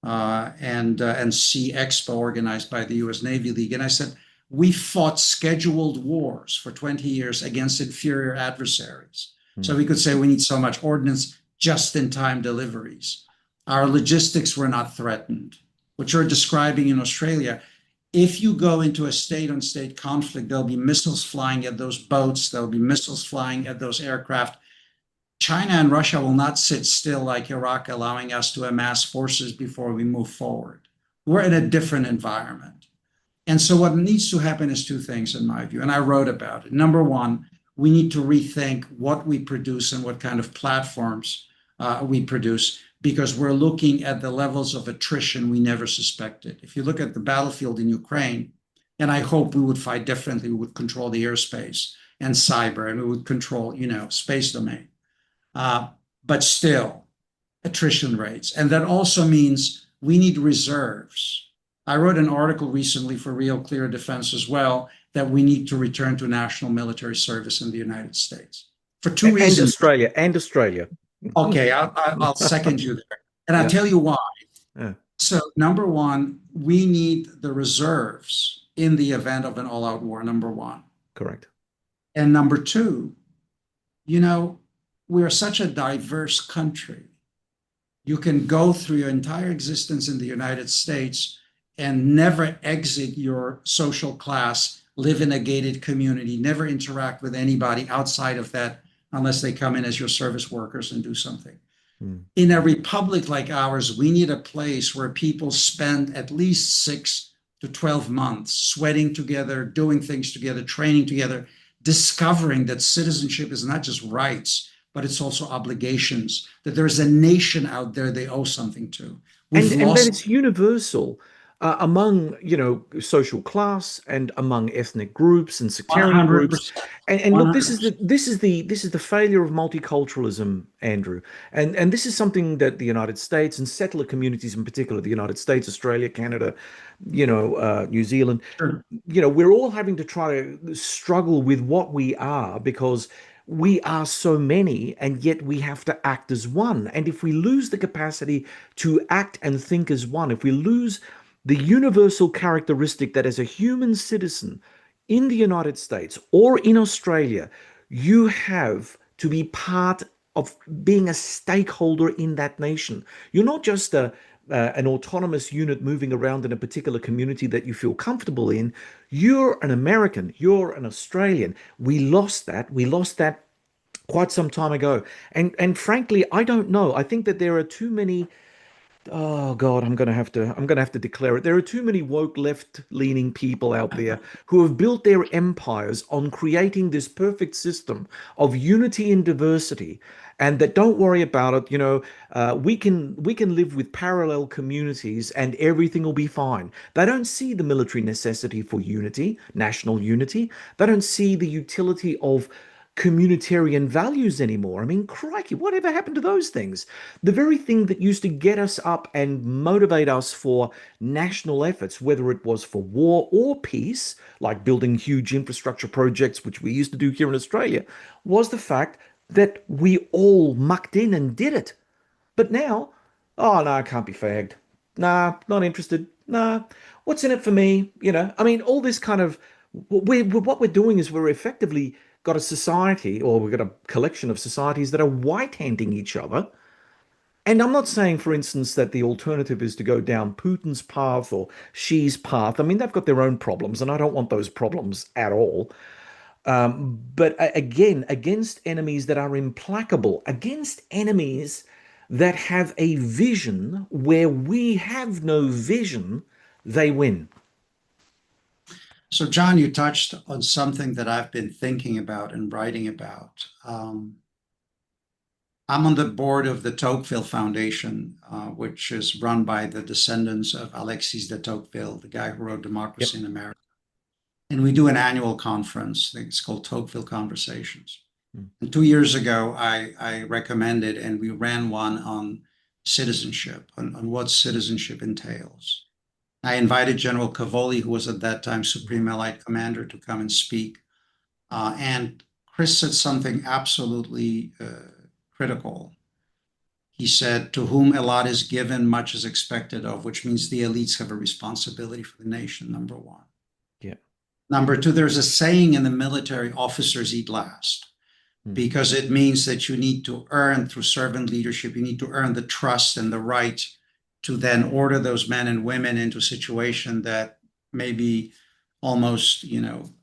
and Sea Expo organized by the U.S. Navy League, and I said we fought scheduled wars for 20 years against inferior adversaries. So we could say we need so much ordnance, just-in-time deliveries. Our logistics were not threatened. What you're describing in Australia, if you go into a state-on-state conflict, there'll be missiles flying at those boats, there'll be missiles flying at those aircraft. China and Russia will not sit still like Iraq, allowing us to amass forces before we move forward. We're in a different environment. And so what needs to happen is two things, in my view, and I wrote about it. Number one, we need to rethink what we produce and what kind of platforms we produce, because we're looking at the levels of attrition we never suspected. If you look at the battlefield in Ukraine, and I hope we would fight differently, we would control the airspace and cyber, and we would control, space domain. But still, attrition rates. And that also means we need reserves. I wrote an article recently for RealClearDefense as well, that we need to return to national military service in the United States for two reasons. And Australia. Okay, I'll second you there. And I'll tell you why. Yeah. So number one, we need the reserves in the event of an all-out war, number one. Correct. And number two, we are such a diverse country. You can go through your entire existence in the United States and never exit your social class, live in a gated community, never interact with anybody outside of that unless they come in as your service workers and do something. In a republic like ours, we need a place where people spend at least 6 to 12 months sweating together, doing things together, training together, discovering that citizenship is not just rights, but it's also obligations, that there's a nation out there they owe something to. And that it's universal among, social class and among ethnic groups and sectarian 100%, groups. And look, 100%. this is the failure of multiculturalism, Andrew. And this is something that the United States and settler communities in particular, the United States, Australia, Canada, New Zealand, Sure. we're all having to try to struggle with what we are, because we are so many, and yet we have to act as one. And if we lose the capacity to act and think as one, if we lose the universal characteristic that as a human citizen in the United States or in Australia, you have to be part of being a stakeholder in that nation. You're not just an autonomous unit moving around in a particular community that you feel comfortable in. You're an American, you're an Australian. We lost that. We lost that quite some time ago. And frankly, I don't know. I think that there are too many. Oh God, I'm gonna have to declare it. There are too many woke left-leaning people out there who have built their empires on creating this perfect system of unity and diversity, and that don't worry about it. We can live with parallel communities and everything will be fine. They don't see the military necessity for unity, national unity. They don't see the utility of communitarian values anymore. I mean, crikey, whatever happened to those things? The very thing that used to get us up and motivate us for national efforts, whether it was for war or peace, like building huge infrastructure projects, which we used to do here in Australia, was the fact that we all mucked in and did it. But now, oh no, I can't be fagged. Nah, not interested. Nah, what's in it for me? I mean, all this kind of what we're doing is we're effectively got a society, or we've got a collection of societies that are white-handing each other. And I'm not saying, for instance, that the alternative is to go down Putin's path or Xi's path. I mean, they've got their own problems, and I don't want those problems at all. But again, against enemies that are implacable, against enemies that have a vision where we have no vision, they win. So, John, you touched on something that I've been thinking about and writing about. I'm on the board of the Tocqueville Foundation, which is run by the descendants of Alexis de Tocqueville, the guy who wrote Yep. Democracy in America. And we do an annual conference. I think it's called Tocqueville Conversations. Mm. And 2 years ago, I recommended, and we ran one on citizenship, on what citizenship entails. I invited General Cavoli, who was at that time Supreme Allied Commander, to come and speak. And Chris said something absolutely critical. He said, to whom a lot is given, much is expected of, which means the elites have a responsibility for the nation, number one. Yeah. Number two, there's a saying in the military, officers eat last, because it means that you need to earn through servant leadership, you need to earn the trust and the right to then order those men and women into a situation that may be almost,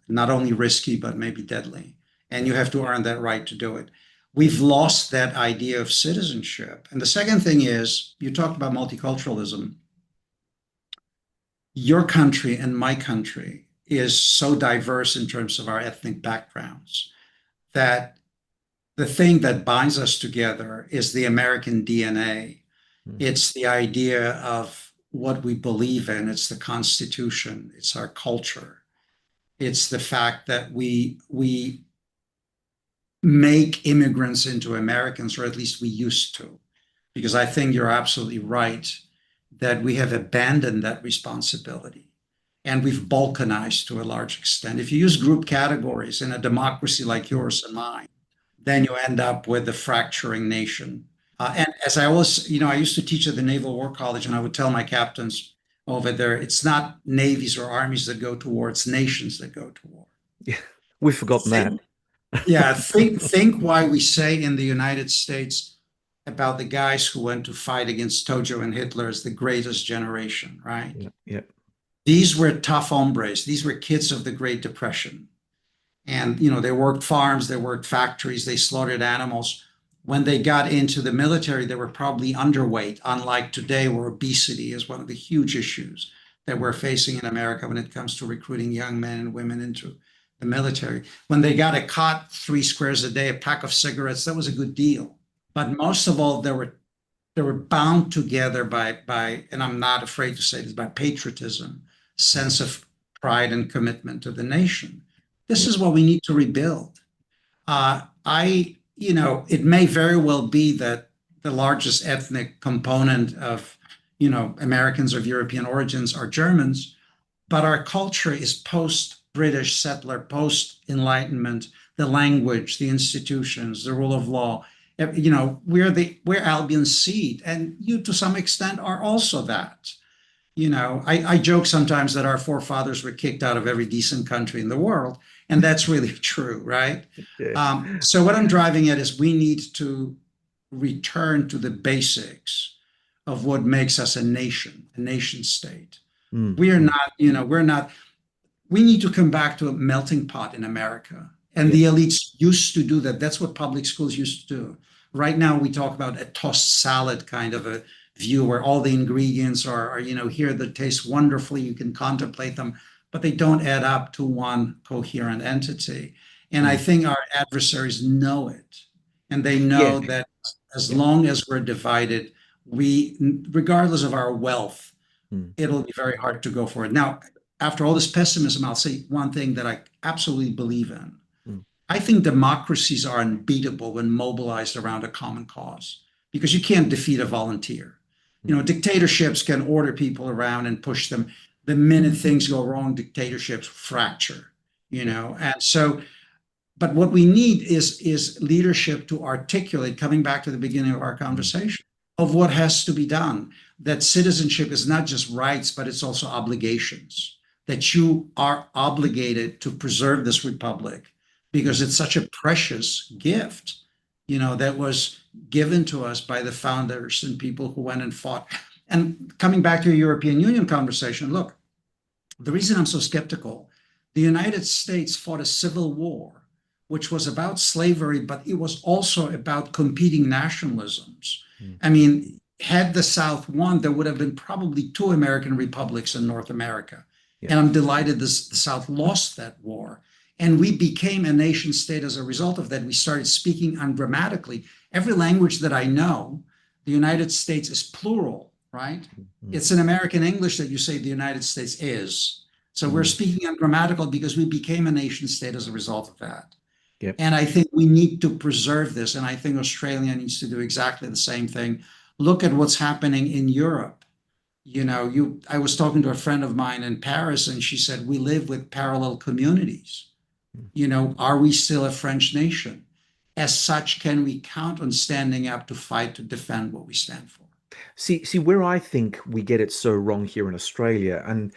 not only risky, but maybe deadly. And you have to earn that right to do it. We've lost that idea of citizenship. And the second thing is, you talked about multiculturalism. Your country and my country is so diverse in terms of our ethnic backgrounds that the thing that binds us together is the American DNA. It's the idea of what we believe in. It's the Constitution. It's our culture. It's the fact that we make immigrants into Americans, or at least we used to. Because I think you're absolutely right that we have abandoned that responsibility and we've balkanized to a large extent. If you use group categories in a democracy like yours and mine, then you end up with a fracturing nation. And as I always, I used to teach at the Naval War College, and I would tell my captains over there, it's not navies or armies that go to war, it's nations that go to war. Yeah. We've forgotten that. Yeah, think why we say in the United States about the guys who went to fight against Tojo and Hitler as the greatest generation, right? Yeah. Yeah. These were tough hombres. These were kids of the Great Depression. And, they worked farms, they worked factories, they slaughtered animals. When they got into the military, they were probably underweight, unlike today, where obesity is one of the huge issues that we're facing in America when it comes to recruiting young men and women into the military. When they got a cot, 3 squares a day, a pack of cigarettes, that was a good deal. But most of all, they were bound together by, and I'm not afraid to say this, by patriotism, sense of pride and commitment to the nation. This is what we need to rebuild. It may very well be that the largest ethnic component of, Americans of European origins are Germans, but our culture is post-British settler, post-Enlightenment, the language, the institutions, the rule of law. We're Albion seed, and you, to some extent, are also that. I joke sometimes that our forefathers were kicked out of every decent country in the world, and that's really true, right? Yeah. So what I'm driving at is we need to return to the basics of what makes us a nation state. We are not, we need to come back to a melting pot in America. And the elites used to do that. That's what public schools used to do. Right now, we talk about a tossed salad kind of a view where all the ingredients are here that taste wonderfully. You can contemplate them, but they don't add up to one coherent entity. And I think our adversaries know it. And they know Yeah. that as long as we're divided, regardless of our wealth, it'll be very hard to go for it. Now, after all this pessimism, I'll say one thing that I absolutely believe in. I think democracies are unbeatable when mobilized around a common cause, because you can't defeat a volunteer. Dictatorships can order people around and push them. The minute things go wrong, dictatorships fracture, and so, but what we need is leadership to articulate, coming back to the beginning of our conversation, of what has to be done, that citizenship is not just rights, but it's also obligations, that you are obligated to preserve this republic because it's such a precious gift, that was given to us by the founders and people who went and fought. And coming back to your European Union conversation, look, the reason I'm so skeptical, the United States fought a civil war, which was about slavery, but it was also about competing nationalisms. I mean, had the South won, there would have been probably 2 American republics in North America. And I'm delighted the South lost that war. And we became a nation state as a result of that. We started speaking ungrammatically. Every language that I know, the United States is plural, right? Mm, It's in American English that you say the United States is. So we're mm, speaking ungrammatical because we became a nation state as a result of that. yep. And I think we need to preserve this. And I think Australia needs to do exactly the same thing. Look at what's happening in Europe. I was talking to a friend of mine in Paris, and she said, we live with parallel communities. Are we still a French nation? As such, can we count on standing up to fight to defend what we stand for? See, where I think we get it so wrong here in Australia, and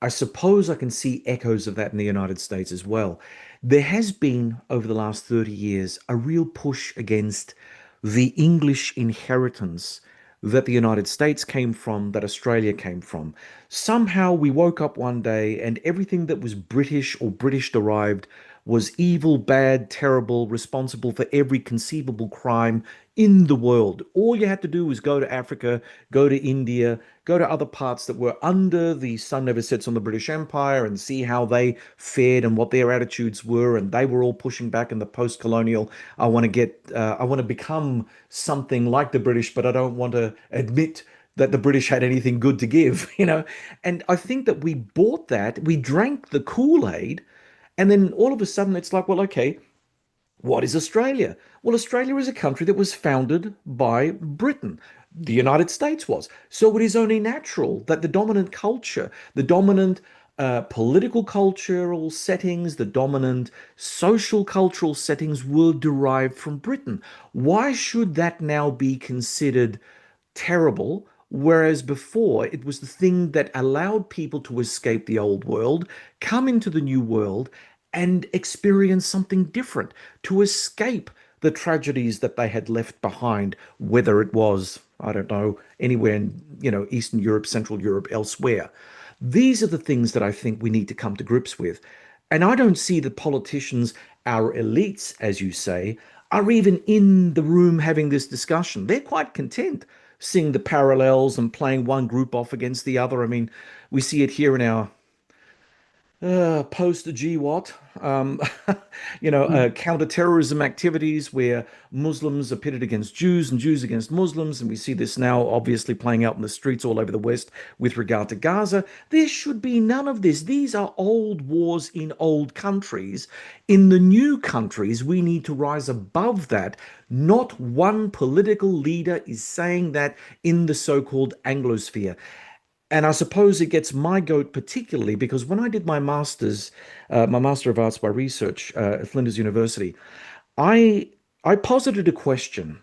I suppose I can see echoes of that in the United States as well. There has been, over the last 30 years, a real push against the English inheritance that the United States came from, that Australia came from. Somehow we woke up one day and everything that was British or British derived was evil, bad, terrible, responsible for every conceivable crime in the world. All you had to do was go to Africa, go to India, go to other parts that were under the sun never sets on the British Empire and see how they fared and what their attitudes were. And they were all pushing back in the post-colonial. I want to become something like the British, but I don't want to admit that the British had anything good to give, you know. And I think that we bought that, we drank the Kool-Aid, and then all of a sudden it's like, well, okay, what is Australia? Well, Australia is a country that was founded by Britain. The United States was. So it is only natural that the dominant culture, the dominant political cultural settings, the dominant social cultural settings were derived from Britain. Why should that now be considered terrible, whereas before it was the thing that allowed people to escape the old world, come into the new world, and experience something different, to escape the tragedies that they had left behind, whether it was, I don't know, anywhere in, Eastern Europe, Central Europe, elsewhere. These are the things that I think we need to come to grips with. And I don't see the politicians, our elites, as you say, are even in the room having this discussion. They're quite content seeing the parallels and playing one group off against the other. I mean, we see it here in our post GWAT, um, counterterrorism activities where Muslims are pitted against Jews and Jews against Muslims. And we see this now obviously playing out in the streets all over the West with regard to Gaza. There should be none of this. These are old wars in old countries. In the new countries, we need to rise above that. Not one political leader is saying that in the so-called Anglosphere. And I suppose it gets my goat particularly because when I did my Master of Arts by Research at Flinders University, I I posited a question.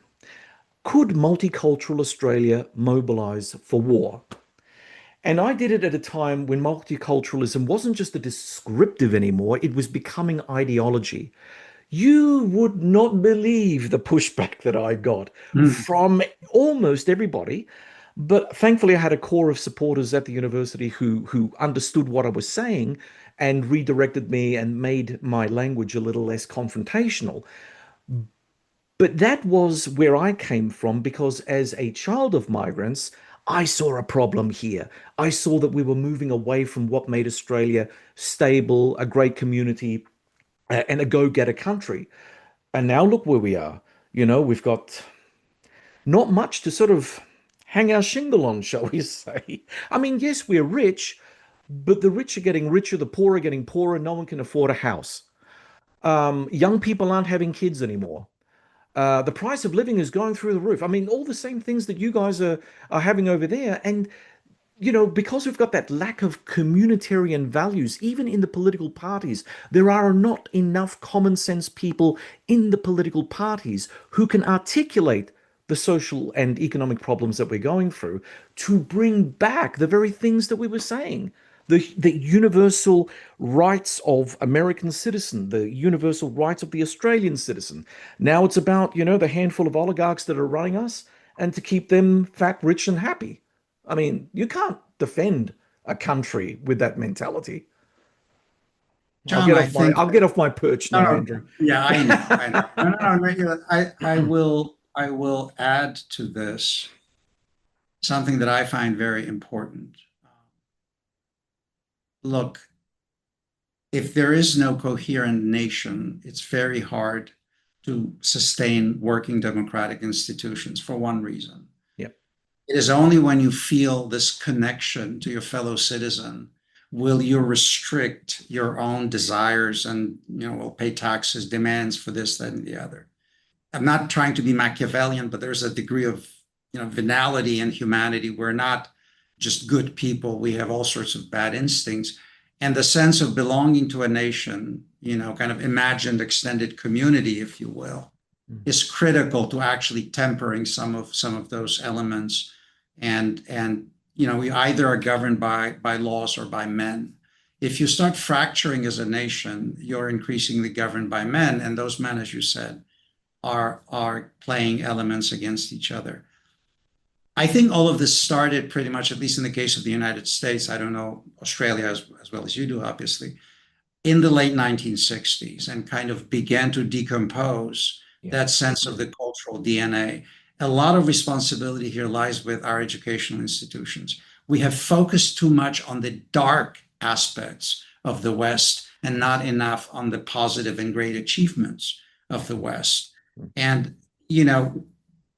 Could multicultural Australia mobilize for war? And I did it at a time when multiculturalism wasn't just a descriptive anymore, it was becoming ideology. You would not believe the pushback that I got Mm. from almost everybody. But thankfully, I had a core of supporters at the university who understood what I was saying and redirected me and made my language a little less confrontational. But that was where I came from because as a child of migrants, I saw a problem here. I saw that we were moving away from what made Australia stable, a great community, and a go-getter country. And now look where we are. We've got not much to sort of hang our shingle on, shall we say. I mean, yes, we're rich, but the rich are getting richer, the poor are getting poorer, no one can afford a house. Young people aren't having kids anymore. The price of living is going through the roof. I mean, all the same things that you guys are having over there. And because we've got that lack of communitarian values, even in the political parties, there are not enough common sense people in the political parties who can articulate the social and economic problems that we're going through to bring back the very things that we were saying. The universal rights of American citizen, the universal rights of the Australian citizen. Now it's about, the handful of oligarchs that are running us and to keep them fat, rich, and happy. I mean, you can't defend a country with that mentality. John, I think I'll get off my perch no, now, no, Andrew. yeah, I know, I know. No, no, no, I will add to this something that I find very important. Look, if there is no coherent nation, it's very hard to sustain working democratic institutions for one reason. Yep. It is only when you feel this connection to your fellow citizen will you restrict your own desires and, will pay taxes, demands for this, that, and the other. I'm not trying to be Machiavellian, but there's a degree of, venality and humanity. We're not just good people. We have all sorts of bad instincts. And the sense of belonging to a nation, kind of imagined extended community, if you will, is critical to actually tempering some of those elements. And we either are governed by laws or by men. If you start fracturing as a nation, you're increasingly governed by men, and those men, as you said, are playing elements against each other. I think all of this started pretty much, at least in the case of the United States, I don't know Australia as well as you do, obviously, in the late 1960s, and kind of began to decompose that sense of the cultural DNA. A lot of responsibility here lies with our educational institutions. We have focused too much on the dark aspects of the West and not enough on the positive and great achievements of the West. And,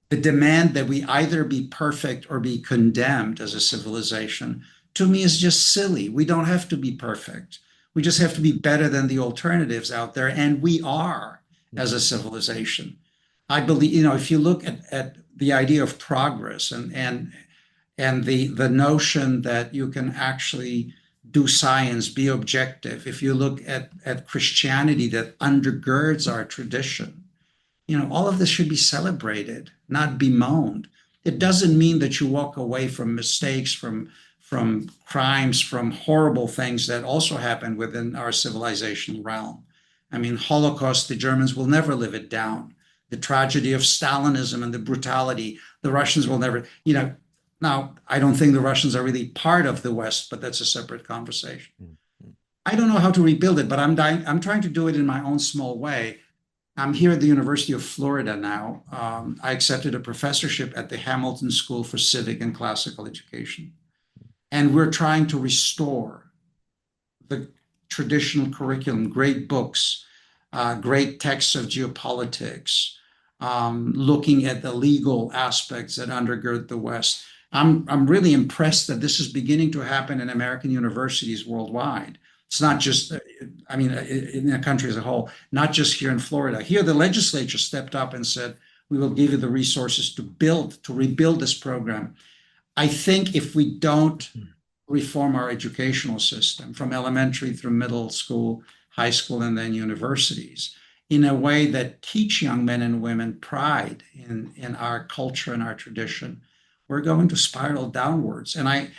the demand that we either be perfect or be condemned as a civilization, to me, is just silly. We don't have to be perfect. We just have to be better than the alternatives out there. And we are as a civilization. I believe, if you look at the idea of progress and the notion that you can actually do science, be objective, if you look at Christianity that undergirds our tradition, all of this should be celebrated, not bemoaned. It doesn't mean that you walk away from mistakes, from crimes, from horrible things that also happen within our civilizational realm. I mean, Holocaust, the Germans will never live it down. The tragedy of Stalinism and the brutality, the Russians will never, now, I don't think the Russians are really part of the West, but that's a separate conversation. I don't know how to rebuild it, but I'm trying to do it in my own small way. I'm here at the University of Florida now. I accepted a professorship at the Hamilton School for Civic and Classical Education. And we're trying to restore the traditional curriculum, great books, great texts of geopolitics, looking at the legal aspects that undergird the West. I'm really impressed that this is beginning to happen in American universities worldwide. It's not just, in the country as a whole, not just here in Florida. Here, the legislature stepped up and said, we will give you the resources to rebuild this program. I think if we don't reform our educational system from elementary through middle school, high school, and then universities in a way that teach young men and women pride in our culture and our tradition, we're going to spiral downwards. And I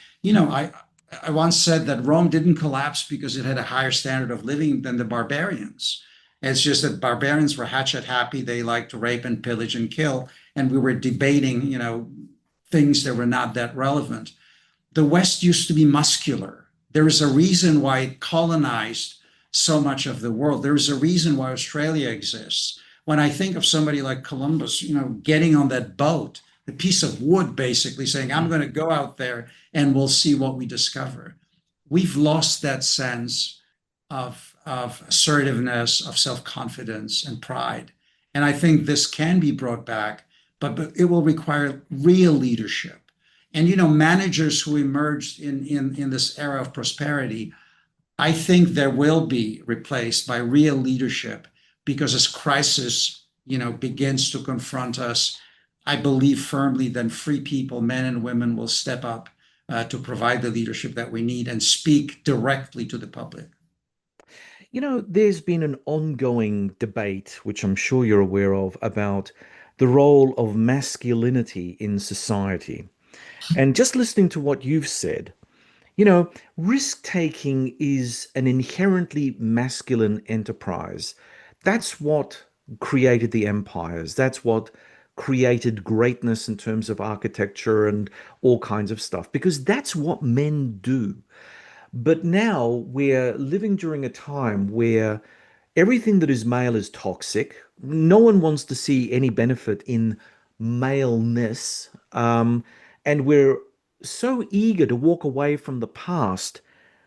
once said that Rome didn't collapse because it had a higher standard of living than the barbarians. It's just that barbarians were hatchet happy. They liked to rape and pillage and kill. And we were debating, things that were not that relevant. The West used to be muscular. There is a reason why it colonized so much of the world. There is a reason why Australia exists. When I think of somebody like Columbus, getting on that boat, a piece of wood, basically saying, I'm going to go out there and we'll see what we discover. We've lost that sense of assertiveness, of self-confidence and pride. And I think this can be brought back, but it will require real leadership. And, managers who emerged in this era of prosperity, I think there will be replaced by real leadership, because as crisis, begins to confront us, I believe firmly that free people, men and women, will step up to provide the leadership that we need and speak directly to the public. There's been an ongoing debate, which I'm sure you're aware of, about the role of masculinity in society. And just listening to what you've said, risk taking is an inherently masculine enterprise. That's what created the empires. That's what created greatness in terms of architecture and all kinds of stuff, because that's what men do. But now we're living during a time where everything that is male is toxic. No one wants to see any benefit in maleness. And we're so eager to walk away from the past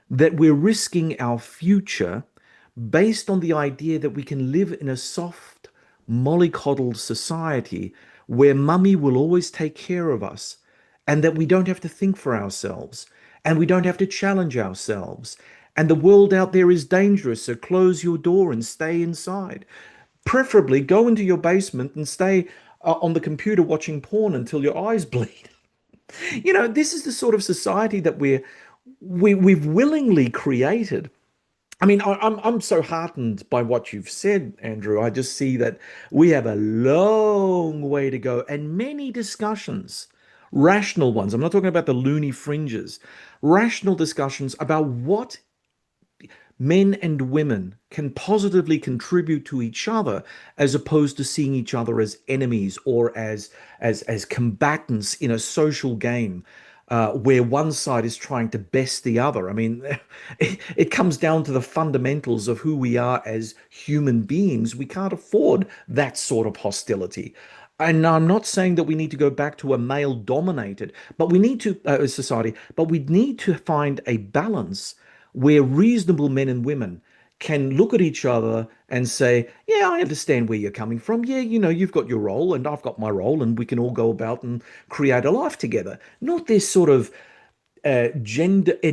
that we're risking our future based on the idea that we can live in a soft, mollycoddled society where mummy will always take care of us and that we don't have to think for ourselves and we don't have to challenge ourselves. And the world out there is dangerous, so close your door and stay inside. Preferably go into your basement and stay on the computer watching porn until your eyes bleed. This is the sort of society that we've willingly created. I mean, I'm so heartened by what you've said, Andrew. I just see that we have a long way to go and many discussions, rational ones. I'm not talking about the loony fringes, rational discussions about what men and women can positively contribute to each other as opposed to seeing each other as enemies or as combatants in a social game where one side is trying to best the other. I mean, it comes down to the fundamentals of who we are as human beings. We can't afford that sort of hostility. And I'm not saying that we need to go back to a male dominated, but we need to society, but we need to find a balance where reasonable men and women can look at each other and say, yeah, I understand where you're coming from. Yeah, you've got your role and I've got my role, and we can all go about and create a life together. Not this sort of engendered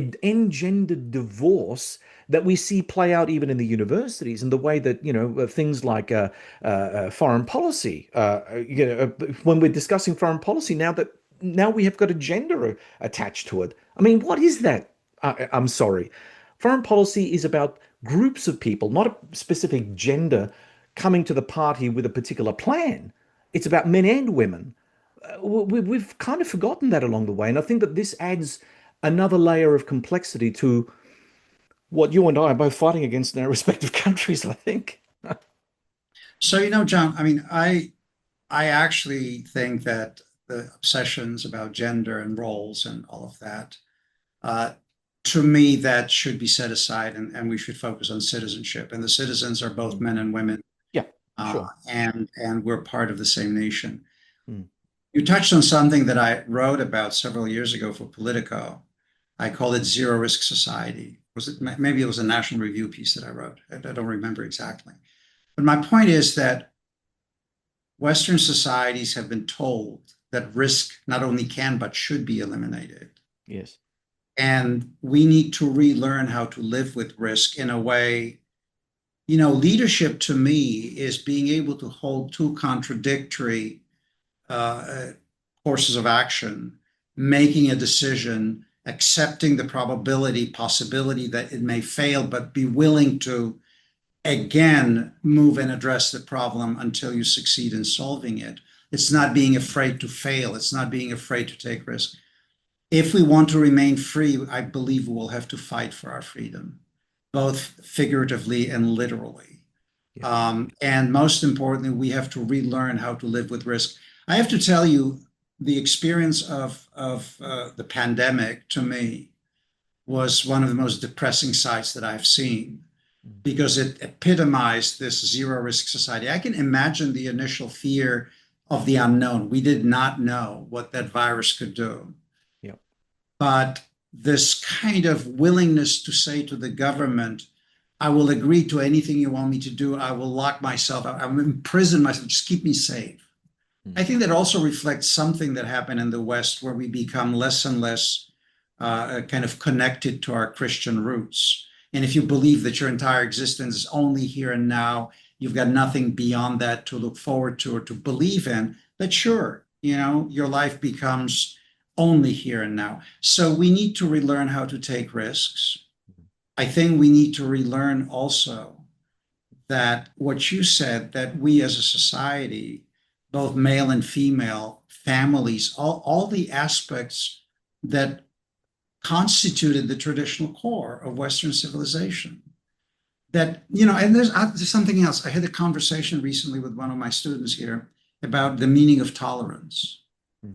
divorce that we see play out even in the universities, and the way that things like foreign policy. When we're discussing foreign policy now we have got a gender attached to it. I mean, what is that? I'm sorry. Foreign policy is about groups of people, not a specific gender coming to the party with a particular plan. It's about men and women. We've kind of forgotten that along the way. And I think that this adds another layer of complexity to what you and I are both fighting against in our respective countries, I think. So, John, I mean, I actually think that the obsessions about gender and roles and all of that, to me, that should be set aside, and we should focus on citizenship. And the citizens are both men and women, Yeah, sure. and we're part of the same nation. Mm, You touched on something that I wrote about several years ago for Politico. I called it Zero Risk Society. Maybe it was a National Review piece that I wrote. I don't remember exactly. But my point is that Western societies have been told that risk not only can but should be eliminated. yes. And we need to relearn how to live with risk in a way. Leadership to me is being able to hold two contradictory courses of action, making a decision, accepting the possibility that it may fail, but be willing to again move and address the problem until you succeed in solving it. It's not being afraid to fail. It's not being afraid to take risks. If we want to remain free, I believe we will have to fight for our freedom, both figuratively and literally. Yeah. And most importantly, we have to relearn how to live with risk. I have to tell you, the experience of the pandemic to me was one of the most depressing sights that I've seen, because it epitomized this zero risk society. I can imagine the initial fear of the unknown. We did not know what that virus could do. Yeah. But this kind of willingness to say to the government, I will agree to anything you want me to do. I will lock myself out. I will imprison myself. Just keep me safe. I think that also reflects something that happened in the West, where we become less and less kind of connected to our Christian roots. And if you believe that your entire existence is only here and now, you've got nothing beyond that to look forward to or to believe in, that sure, your life becomes only here and now. So we need to relearn how to take risks. I think we need to relearn also that what you said, that we as a society, both male and female, families, all the aspects that constituted the traditional core of Western civilization. That, and there's something else. I had a conversation recently with one of my students here about the meaning of tolerance.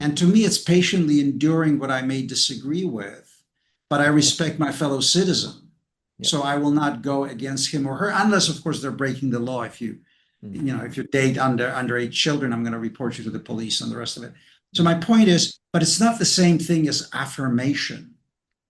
And to me, it's patiently enduring what I may disagree with, but I respect my fellow citizen. Yep. So I will not go against him or her, unless, of course, they're breaking the law. If you date underage children, I'm going to report you to the police and the rest of it. So my point is, but it's not the same thing as affirmation.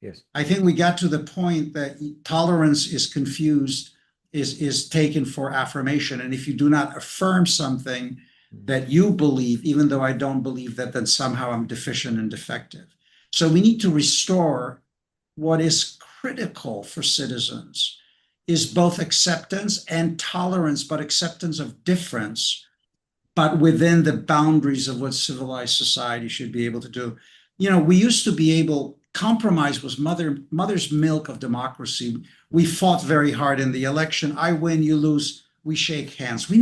Yes. I think we got to the point that tolerance is confused is taken for affirmation. And if you do not affirm something Mm. that you believe, even though I don't believe that, then somehow I'm deficient and defective. So we need to restore what is critical for citizens is both acceptance and tolerance, but acceptance of difference, but within the boundaries of what civilized society should be able to do. You know, we used to be able, compromise was mother's milk of democracy. We fought very hard in the election. I win, you lose, we shake hands. We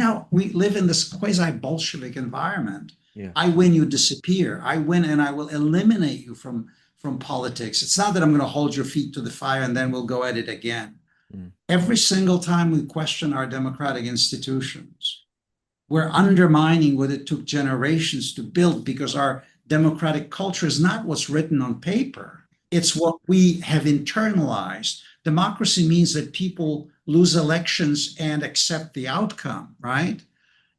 live in this quasi-Bolshevik environment. Yeah. I win, you disappear. I win, and I will eliminate you from politics. It's not that I'm going to hold your feet to the fire and then we'll go at it again. Mm. Every single time we question our democratic institutions, we're undermining what it took generations to build, because our democratic culture is not what's written on paper. It's what we have internalized. Democracy means that people lose elections and accept the outcome, right?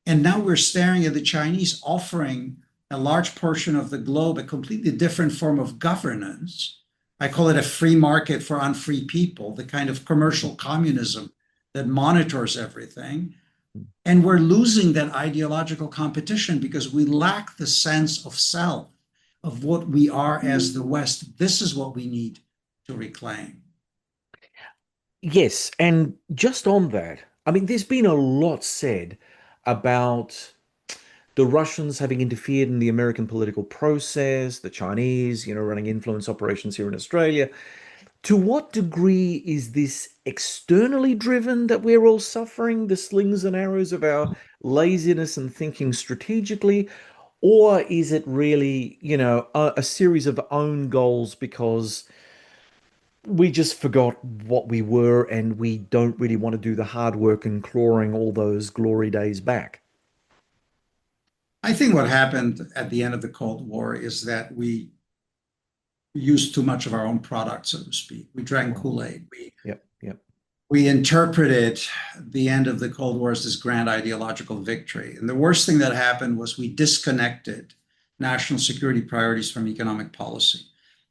And now we're staring at the Chinese offering a large portion of the globe a completely different form of governance. I call it a free market for unfree people, the kind of commercial communism that monitors everything. And we're losing that ideological competition because we lack the sense of self, of what we are as the West. This is what we need to reclaim. Yes, and just on that, I mean, there's been a lot said about the Russians having interfered in the American political process, the Chinese, running influence operations here in Australia. To what degree is this externally driven that we're all suffering, the slings and arrows of our laziness and thinking strategically? Or is it really, a series of own goals because we just forgot what we were and we don't really want to do the hard work and clawing all those glory days back? I think what happened at the end of the Cold War is that we used too much of our own product, so to speak. We drank Mm. Kool-Aid. Yep, yep. We interpreted the end of the Cold War as this grand ideological victory. And the worst thing that happened was we disconnected national security priorities from economic policy.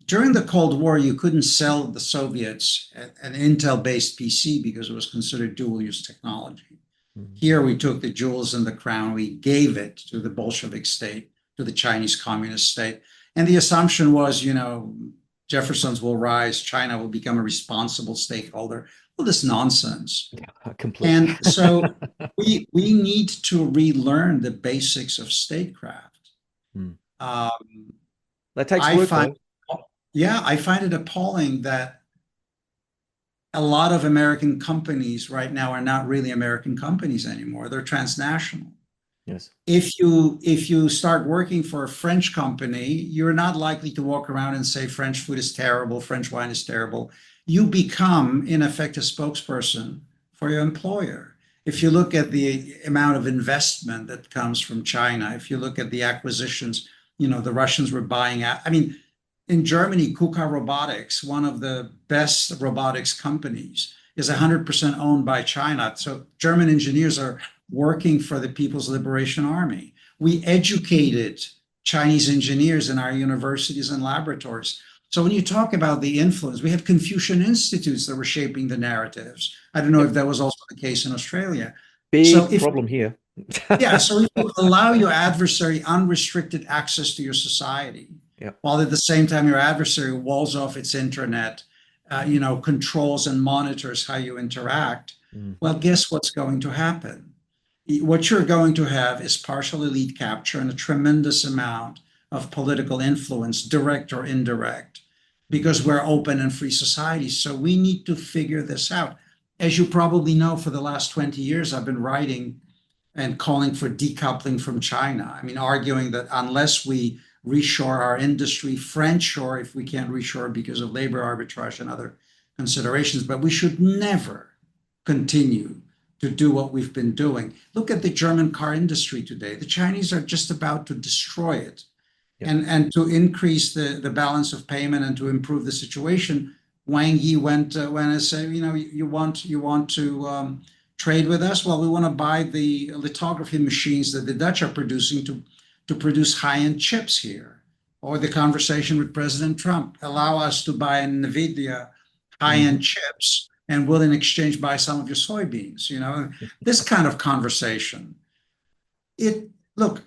During the Cold War, you couldn't sell the Soviets an Intel-based PC because it was considered dual-use technology. Mhm. Here, we took the jewels in the crown, we gave it to the Bolshevik state, to the Chinese Communist state. And the assumption was, Jeffersons will rise, China will become a responsible stakeholder. Well, this nonsense. Completely. And so we need to relearn the basics of statecraft. Mm. Um, That takes I work, find, though. yeah, I find it appalling that a lot of American companies right now are not really American companies anymore. They're transnational. Yes. If you start working for a French company, you're not likely to walk around and say French food is terrible, French wine is terrible. You become, in effect, a spokesperson for your employer. If you look at the amount of investment that comes from China, if you look at the acquisitions, the Russians were buying out. I mean, in Germany, KUKA Robotics, one of the best robotics companies, is 100% owned by China. So German engineers are working for the People's Liberation Army. We educated Chinese engineers in our universities and laboratories. So when you talk about the influence, we had Confucian institutes that were shaping the narratives. I don't know Yep. if that was also the case in Australia. So Big if problem here. yeah, so if you allow your adversary unrestricted access to your society, Yep. while at the same time your adversary walls off its internet, controls and monitors how you interact, Mm. well, guess what's going to happen? What you're going to have is partial elite capture and a tremendous amount of political influence, direct or indirect, Mm. because we're open and free societies. So we need to figure this out. As you probably know, for the last 20 years, I've been writing and calling for decoupling from China. I mean, arguing that unless we reshore our industry, friendshore if we can't reshore because of labor arbitrage and other considerations, but we should never continue to do what we've been doing. Look at the German car industry today. The Chinese are just about to destroy it. Yep. And to increase the balance of payment and to improve the situation, Wang Yi went and said, you want to trade with us? Well, we want to buy the lithography machines that the Dutch are producing to produce high-end chips here. Or the conversation with President Trump, allow us to buy NVIDIA Mhm. high-end chips and will in exchange buy some of your soybeans, this kind of conversation. It look,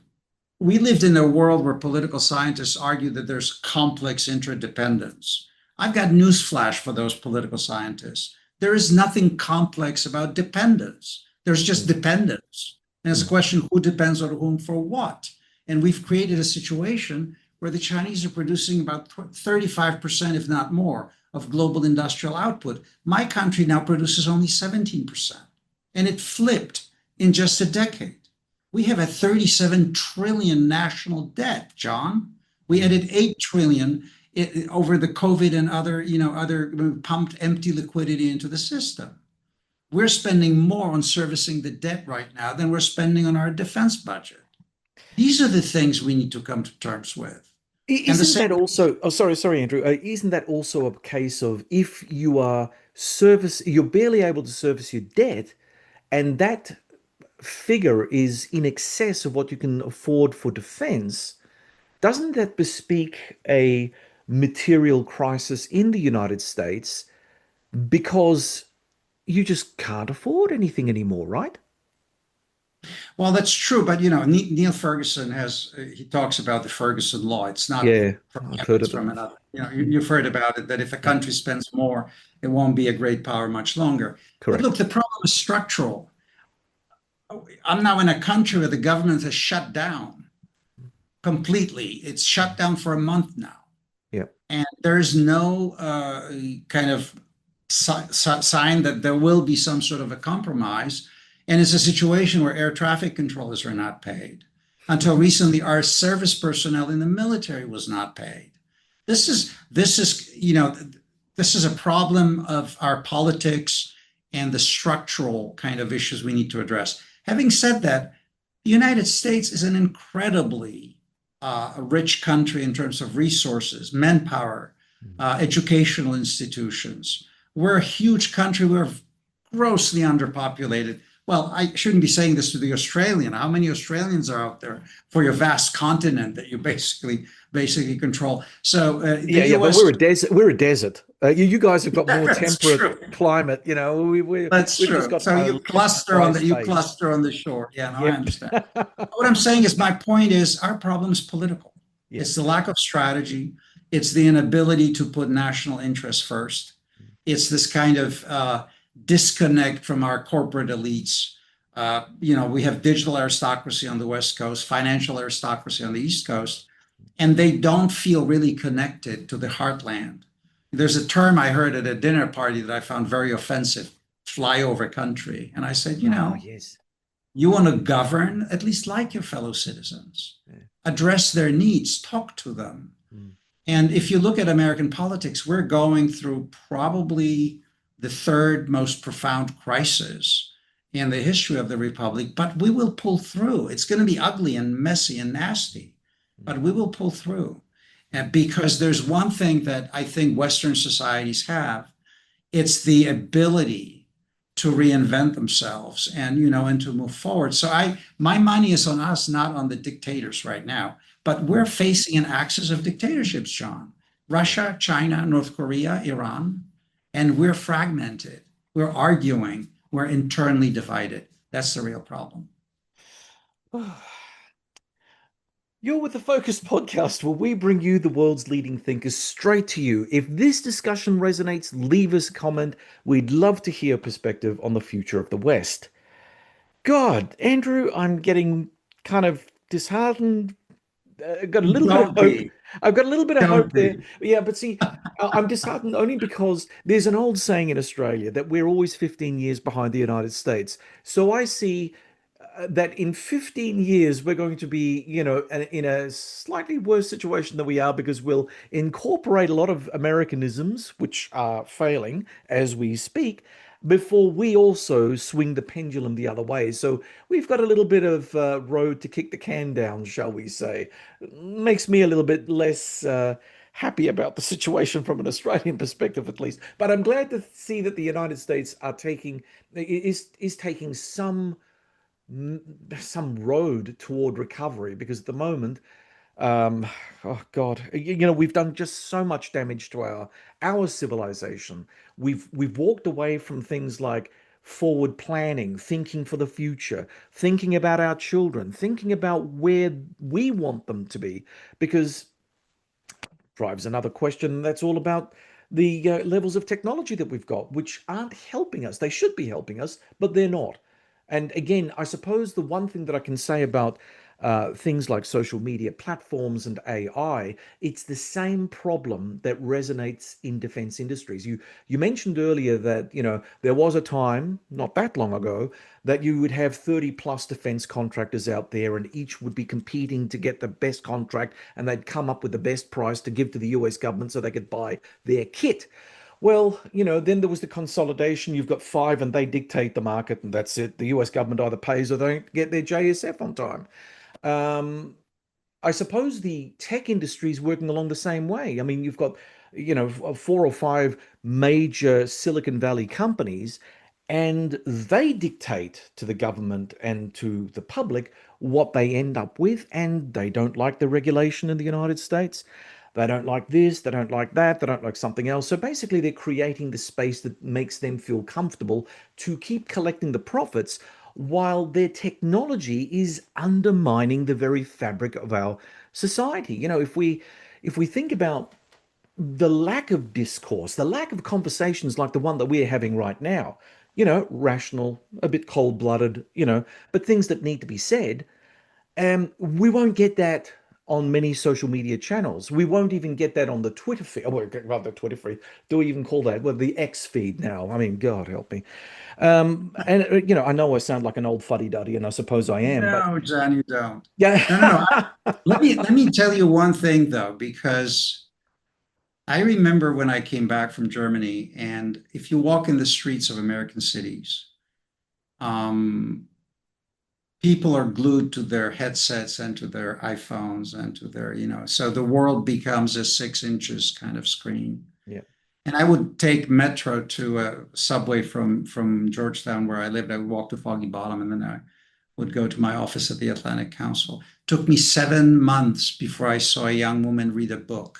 we lived in a world where political scientists argue that there's complex interdependence. I've got news flash for those political scientists. There is nothing complex about dependence. There's just Mm, dependence. And it's a mm. question who depends on whom for what. And we've created a situation where the Chinese are producing about 35%, if not more, of global industrial output. My country now produces only 17%. And it flipped in just a decade. We have a 37 trillion national debt, John. We Mm. added 8 trillion over the COVID and other pumped empty liquidity into the system. We're spending more on servicing the debt right now than we're spending on our defense budget. These are the things we need to come to terms with. And the Isn't same, that also, oh, sorry, Andrew. Isn't that also a case of if you are you're barely able to service your debt, and that figure is in excess of what you can afford for defense, doesn't that bespeak a material crisis in the United States because you just can't afford anything anymore, right? well, that's true, but Neil Ferguson he talks about the Ferguson law. It's not Yeah, from I've him, heard it's of it. from another. Mm, You've heard about it, that if a yeah, country spends more, it won't be a great power much longer. But look, correct. the problem is structural. I'm now in a country where the government has shut down completely. It's shut down for a month now. Yeah. And there's no kind of sign that there will be some sort of a compromise. And it's a situation where air traffic controllers are not paid. Until recently, our service personnel in the military was not paid. This is a problem of our politics and the structural kind of issues we need to address. Having said that, the United States is an incredibly a rich country in terms of resources, manpower, Mm. educational institutions. We're a huge country. We're grossly underpopulated. Well, I shouldn't be saying this to the Australian. How many Australians are out there for your vast continent that you basically control? So the Yeah, yeah, but U.S. we're a desert. We're a desert. You guys have got more That's temperate true. climate. That's We've just true. got So a less dry you space. cluster on the shore. Yeah, no, I Yep. understand. What I'm saying is, my point is, our problem is political. Yeah. It's the lack of strategy. It's the inability to put national interests first. It's this kind of disconnect from our corporate elites. We have digital aristocracy on the West Coast, financial aristocracy on the East Coast, and they don't feel really connected to the heartland. There's a term I heard at a dinner party that I found very offensive: flyover country. And I said, Oh, yes. you want to govern, at least like your fellow citizens, Yeah. address their needs, talk to them. Mm. And if you look at American politics, we're going through probably the third most profound crisis in the history of the Republic, but we will pull through. It's going to be ugly and messy and nasty, but we will pull through. And because there's one thing that I think Western societies have, it's the ability to reinvent themselves and to move forward. So my money is on us, not on the dictators right now. But we're Mm. facing an axis of dictatorships, John. Yeah. Russia, China, North Korea, Iran, and we're fragmented. We're arguing. We're internally divided. That's the real problem. You're with the Focus podcast, where we bring you the world's leading thinkers straight to you. If this discussion resonates, leave us a comment. We'd love to hear a perspective on the future of the West. God, Andrew, I'm getting kind of disheartened. I've got a little bit of Don't hope. be. I've got a little bit of hope Don't there. be. Yeah, but see, I'm disheartened only because there's an old saying in Australia that we're always 15 years behind the United States. So I see that in 15 years we're going to be, in a slightly worse situation than we are because we'll incorporate a lot of Americanisms, which are failing as we speak, before we also swing the pendulum the other way. So we've got a little bit of road to kick the can down, shall we say. Makes me a little bit less happy about the situation from an Australian perspective, at least. But I'm glad to see that the United States is taking some road toward recovery, because at the moment, Um, oh God, we've done just so much damage to our civilization. We've walked away from things like forward planning, thinking for the future, thinking about our children, thinking about where we want them to be, because drives another question that's all about the levels of technology that we've got, which aren't helping us. They should be helping us, but they're not. And again, I suppose the one thing that I can say about things like social media platforms and AI, it's the same problem that resonates in defense industries. You mentioned earlier that, there was a time, not that long ago, that you would have 30 plus defense contractors out there and each would be competing to get the best contract and they'd come up with the best price to give to the US government so they could buy their kit. Well, then there was the consolidation. You've got five and they dictate the market and that's it. The US government either pays or they don't get their JSF on time. Um, I suppose the tech industry is working along the same way. I mean, you've got, four or five major Silicon Valley companies, and they dictate to the government and to the public what they end up with, and they don't like the regulation in the United States. They don't like this, they don't like that, they don't like something else. So basically, they're creating the space that makes them feel comfortable to keep collecting the profits while their technology is undermining the very fabric of our society. If we think about the lack of discourse, the lack of conversations like the one that we're having right now, rational, a bit cold-blooded, but things that need to be said, we won't get that on many social media channels. We won't even get that on the Twitter feed. Oh, well, the Twitter feed. Do we even call that? Well, the X feed now. I mean, God help me. And I know I sound like an old fuddy-duddy, and I suppose I am, but No, John, you don't. yeah. No, no, no. Let me tell you one thing though, because I remember when I came back from Germany, and if you walk in the streets of American cities, um, people are glued to their headsets and to their iPhones and to their, so the world becomes a 6 inches kind of screen. Yeah. And I would take metro to a subway from Georgetown, where I lived. I would walk to Foggy Bottom, and then I would go to my office at the Atlantic Council. It took me 7 months before I saw a young woman read a book.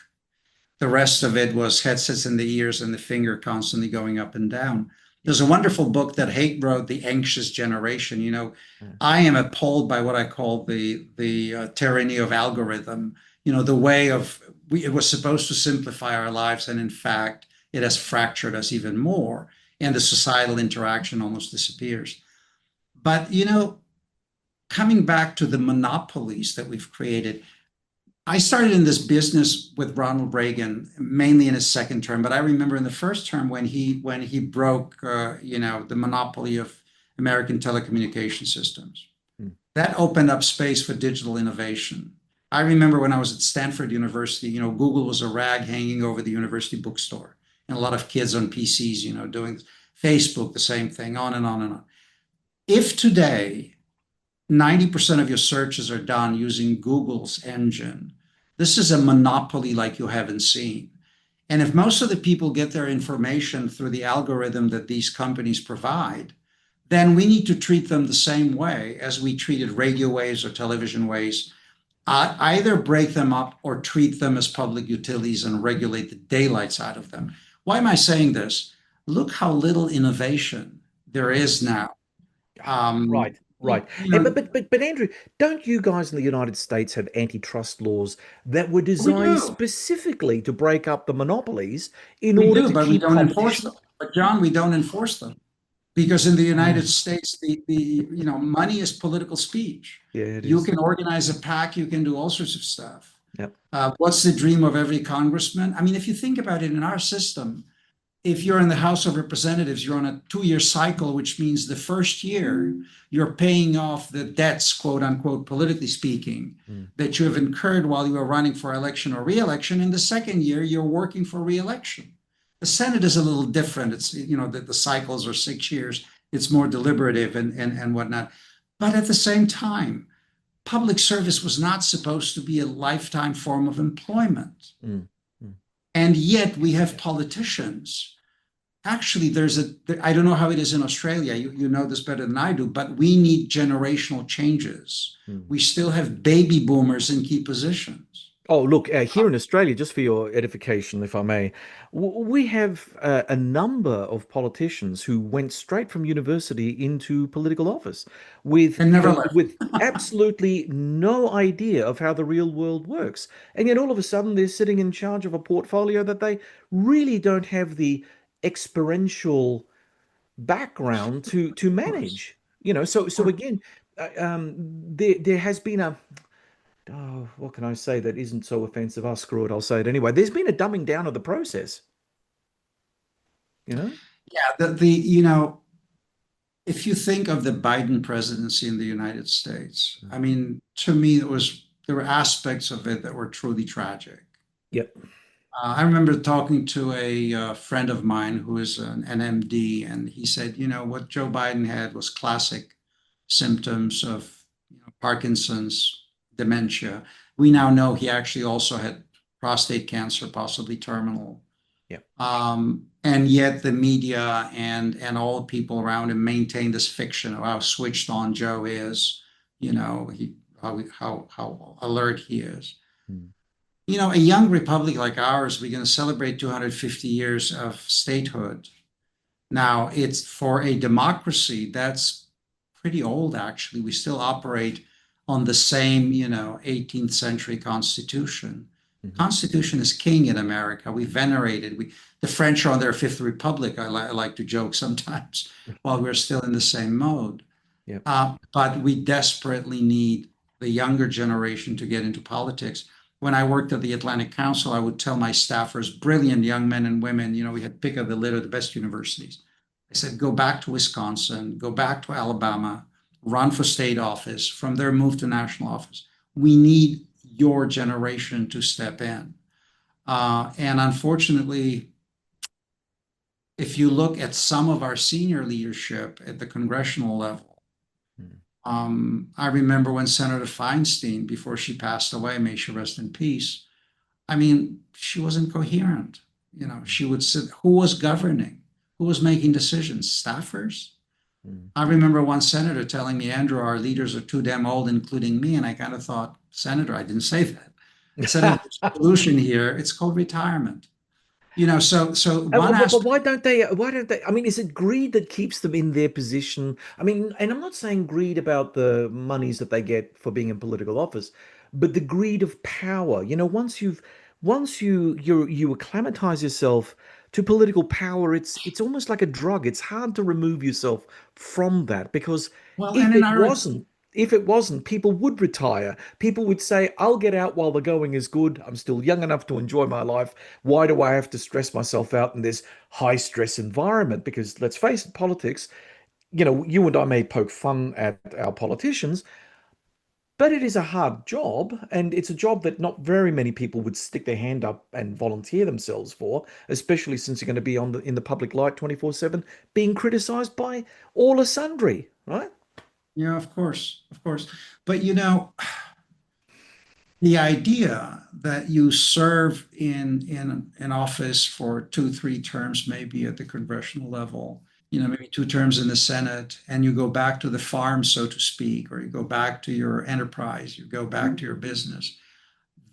The rest of it was headsets in the ears and the finger constantly going up and down. There's a wonderful book that Haidt wrote, The Anxious Generation. I am appalled by what I call the tyranny of algorithm. The way of it was supposed to simplify our lives, and in fact, it has fractured us even more, and the societal interaction almost disappears. But coming back to the monopolies that we've created, I started in this business with Ronald Reagan, mainly in his second term. But I remember in the first term when he broke, the monopoly of American telecommunication systems. Mm. That opened up space for digital innovation. I remember when I was at Stanford University, Google was a rag hanging over the university bookstore, and a lot of kids on PCs, doing Facebook, the same thing, on and on and on. If today 90% of your searches are done using Google's engine, this is a monopoly like you haven't seen. And if most of the people get their information through the algorithm that these companies provide, then we need to treat them the same way as we treated radio waves or television waves. Either break them up or treat them as public utilities and regulate the daylights out of them. Why am I saying this? Look how little innovation there is now. Um, Right, right. you And, know, but Andrew, don't you guys in the United States have antitrust laws that were we designed do. specifically to break up the monopolies in We order do, to but we keep don't enforce competition? them. But John, we don't enforce them because in the United Oh, States, money is political speech. yeah, it You is. can organize a PAC, you can do all sorts of stuff. Yep. What's the dream of every congressman? I mean, if you think about it, in our system, if you're in the House of Representatives, you're on a 2-year cycle, which means the first year you're paying off the debts, quote unquote, politically speaking, Mm. that you have incurred while you were running for election or reelection. In the second year, you're working for reelection. The Senate is a little different. It's, the cycles are 6 years. It's more deliberative and whatnot. But at the same time, public service was not supposed to be a lifetime form of employment. Mm. Mm. And yet we have politicians actually, I don't know how it is in Australia. You know this better than I do, but we need generational changes. Hmm. We still have baby boomers in key positions. Oh, look, here in Australia, just for your edification, if I may, we have a number of politicians who went straight from university into political office And never left. with absolutely no idea of how the real world works. And yet all of a sudden they're sitting in charge of a portfolio that they really don't have the experiential background to Of course. manage. You know, so Or- again, there has been a oh, what can I say that isn't so offensive? I'll screw it. I'll say it anyway. There's been a dumbing down of the process, you know? Yeah, if you think of the Biden presidency in the United States, I mean, to me, there were aspects of it that were truly tragic. Yep. I remember talking to a friend of mine who is an MD, and he said, what Joe Biden had was classic symptoms of Parkinson's, dementia. We now know he actually also had prostate cancer, possibly terminal. Yep. And yet the media and all the people around him maintain this fiction of how switched on Joe is, how alert he is. Mm. A young republic like ours, we're going to celebrate 250 years of statehood. Now, it's for a democracy that's pretty old, actually. We still operate on the same, 18th century Constitution. Mhm. Constitution is king in America. We venerate it. The French are on their fifth republic. I like to joke sometimes while we're still in the same mode. Yep. But we desperately need the younger generation to get into politics. When I worked at the Atlantic Council, I would tell my staffers, brilliant young men and women, we had pick of the litter, the best universities. I said, go back to Wisconsin, go back to Alabama, run for state office, from there move to national office. We need your generation to step in. And unfortunately, if you look at some of our senior leadership at the congressional level, Mm. I remember when Senator Feinstein, before she passed away, may she rest in peace, I mean, she wasn't coherent. She would sit, who was governing? Who was making decisions? Staffers? Mm. I remember one senator telling me, Andrew, our leaders are too damn old, including me. And I kind of thought, Senator, I didn't say that. I said, there's a solution here. It's called retirement. So one But aspect, why don't they? Why don't they? I mean, is it greed that keeps them in their position? I mean, and I'm not saying greed about the monies that they get for being in political office, but the greed of power. You know, once you acclimatize yourself to political power, it's almost like a drug. It's hard to remove yourself from that because well, if and in it our, wasn't, if it wasn't, people would retire. People would say, I'll get out while the going is good. I'm still young enough to enjoy my life. Why do I have to stress myself out in this high stress environment? Because let's face it, politics, you and I may poke fun at our politicians, but it is a hard job. And it's a job that not very many people would stick their hand up and volunteer themselves for, especially since you're going to be in the public light 24/7, being criticized by all a sundry, right? yeah, of course, of course. But the idea that you serve in an office for 2, 3 terms, maybe at the congressional level, maybe 2 terms in the Senate, and you go back to the farm, so to speak, or you go back to your enterprise, you go back to your business,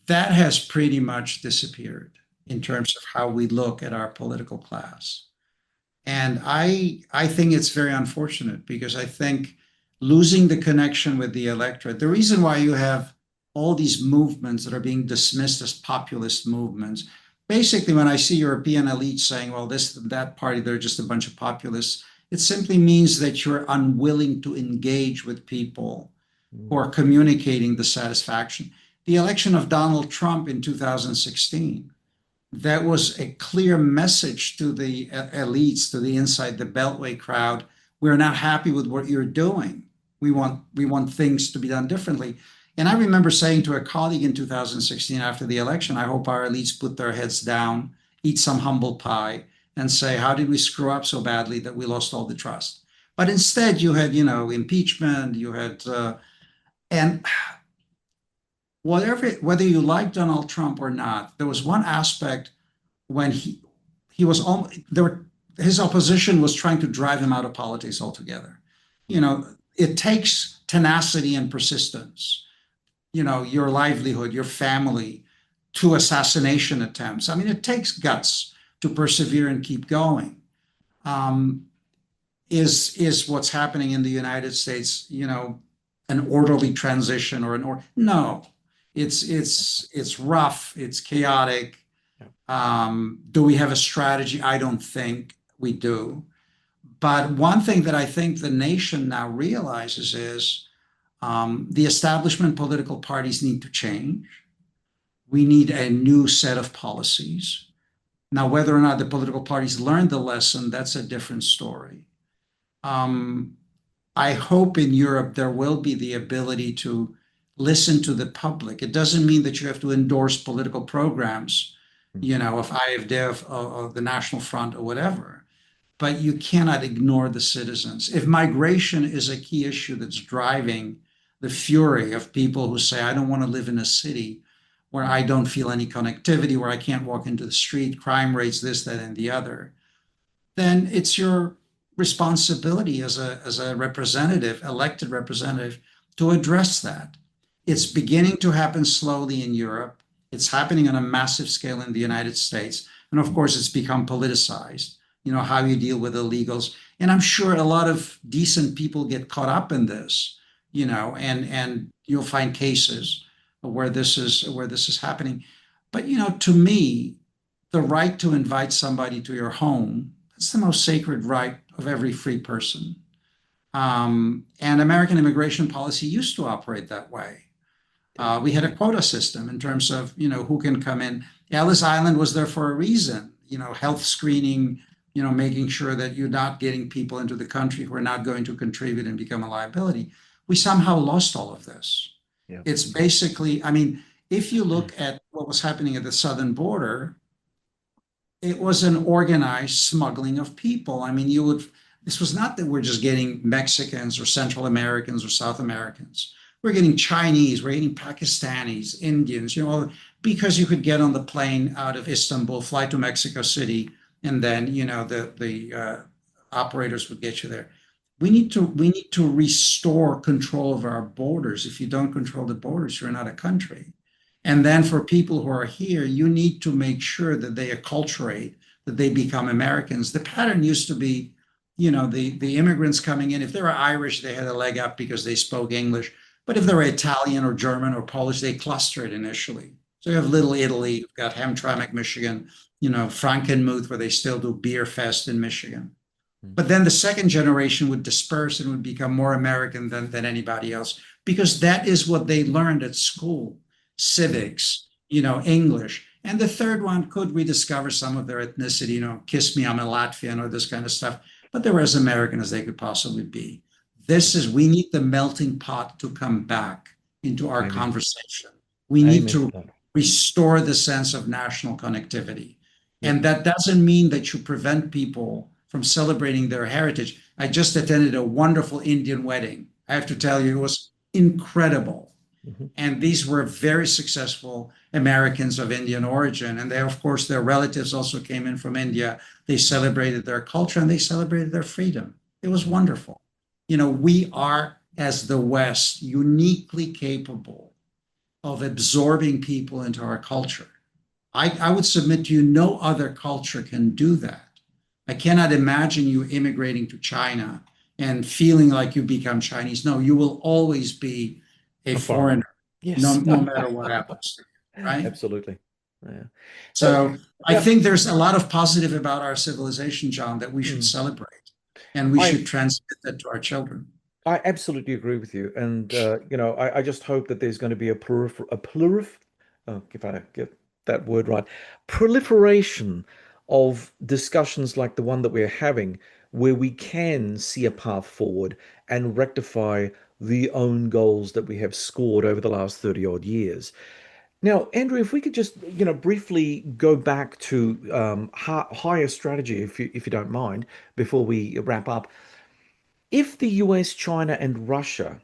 that has pretty much disappeared in terms of how we look at our political class. And I think it's very unfortunate because I think losing the connection with the electorate, the reason why you have all these movements that are being dismissed as populist movements, basically when I see European elites saying, well, this, that party, they're just a bunch of populists, it simply means that you're unwilling to engage with people who Mm. are communicating the satisfaction. The election of Donald Trump in 2016, that was a clear message to the elites, to the inside the Beltway crowd. We're not happy with what you're doing. We want things to be done differently. And I remember saying to a colleague in 2016 after the election, I hope our elites put their heads down, eat some humble pie, and say, how did we screw up so badly that we lost all the trust? But instead, you had, impeachment, you had, and whether you like Donald Trump or not, there was one aspect when he was almost there were his opposition was trying to drive him out of politics altogether. You know, it takes tenacity and persistence, your livelihood, your family, to assassination attempts. I mean, it takes guts to persevere and keep going. Um, is what's happening in the United States, an orderly transition or no, it's rough, it's chaotic. Yeah. Do we have a strategy? I don't think we do. But one thing that I think the nation now realizes is the establishment political parties need to change. We need a new set of policies. Now, whether or not the political parties learned the lesson, that's a different story. Um, I hope in Europe there will be the ability to listen to the public. It doesn't mean that you have to endorse political programs, of AfD or the National Front or whatever, but you cannot ignore the citizens. If migration is a key issue that's driving the fury of people who say, I don't want to live in a city where I don't feel any connectivity, where I can't walk into the street, crime rates, this, that, and the other, then it's your responsibility as a representative, elected representative, to address that. It's beginning to happen slowly in Europe. It's happening on a massive scale in the United States. And of course, it's become politicized, how you deal with illegals. And I'm sure a lot of decent people get caught up in this, and you'll find cases where this is happening. But to me, the right to invite somebody to your home, that's the most sacred right of every free person. And American immigration policy used to operate that way. We had a quota system in terms of, who can come in. Ellis Island was there for a reason, health screening, making sure that you're not getting people into the country who are not going to contribute and become a liability. We somehow lost all of this. Yeah. It's basically, I mean, if you look at what was happening at the southern border, it was an organized smuggling of people. I mean, this was not that we're just getting Mexicans or Central Americans or South Americans. We're getting Chinese, we're getting Pakistanis, Indians, because you could get on the plane out of Istanbul, fly to Mexico City, and then, the operators would get you there. We need to restore control of our borders. If you don't control the borders, you're not a country. And then for people who are here, you need to make sure that they acculturate, that they become Americans. The pattern used to be, the immigrants coming in, if they were Irish, they had a leg up because they spoke English. But if they were Italian or German or Polish, they clustered initially. So you have Little Italy, you've got Hamtramck, Michigan, Frankenmuth, where they still do Beer Fest in Michigan. But then the second generation would disperse and would become more American than anybody else, because that is what they learned at school, civics, English. And the third one could rediscover some of their ethnicity, kiss me, I'm a Latvian, or this kind of stuff. But they were as American as they could possibly be. We need the melting pot to come back into our Amen. conversation. We need Amen to to that. restore the sense of national connectivity. Yeah. And that doesn't mean that you prevent people from celebrating their heritage. I just attended a wonderful Indian wedding. I have to tell you, it was incredible. Mhm. And these were very successful Americans of Indian origin. And they, of course, their relatives also came in from India. They celebrated their culture and they celebrated their freedom. It was wonderful. We are, as the West, uniquely capable of absorbing people into our culture. I would submit to you, no other culture can do that. I cannot imagine you immigrating to China and feeling like you become Chinese. No, you will always be a A foreigner. foreigner, no, Yes. no matter what happens to you, right? Absolutely. Yeah. So, So I yeah, think there's a lot of positive about our civilization, John, that we should mm, celebrate, and we I should transmit that to our children. I absolutely agree with you. And I just hope that there's going to be if I get that word right, proliferation of discussions like the one that we're having, where we can see a path forward and rectify the own goals that we have scored over the last 30 odd years. Now, Andrew, if we could just, briefly go back to higher strategy, if you don't mind, before we wrap up. If the US, China, and Russia,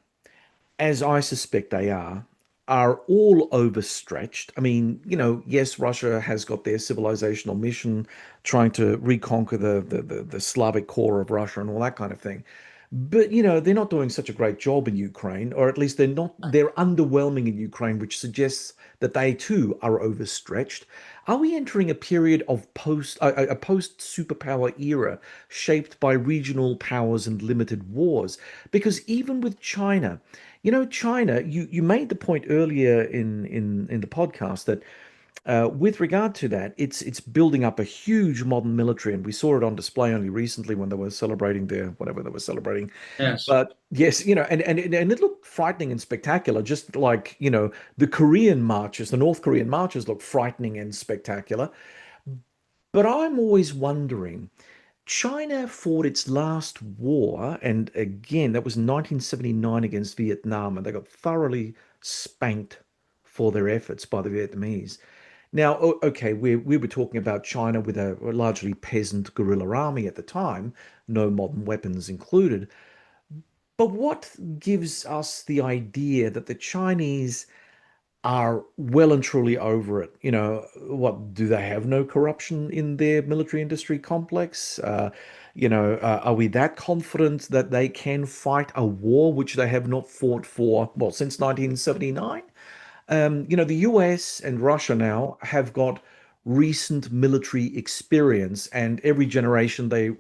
as I suspect they are are all overstretched. I mean, yes, Russia has got their civilisational mission, trying to reconquer the Slavic core of Russia and all that kind of thing. But, they're not doing such a great job in Ukraine, or at least they're underwhelming in Ukraine, which suggests that they too are overstretched. Are we entering a period of a post superpower era shaped by regional powers and limited wars? Because even with China, China, you made the point earlier in the podcast that with regard to that, it's building up a huge modern military, and we saw it on display only recently when they were celebrating their whatever they were celebrating. Yes. But yes, and it looked frightening and spectacular, just like, the Korean marches, the North Korean marches look frightening and spectacular. But I'm always wondering, China fought its last war, and again, that was 1979 against Vietnam, and they got thoroughly spanked for their efforts by the Vietnamese. Now, okay, we were talking about China with a largely peasant guerrilla army at the time, no modern weapons included. But what gives us the idea that the Chinese are well and truly over it? What do they have no corruption in their military industry complex? Are we that confident that they can fight a war which they have not fought for, well, since 1979? The US and Russia now have got recent military experience, and every generation they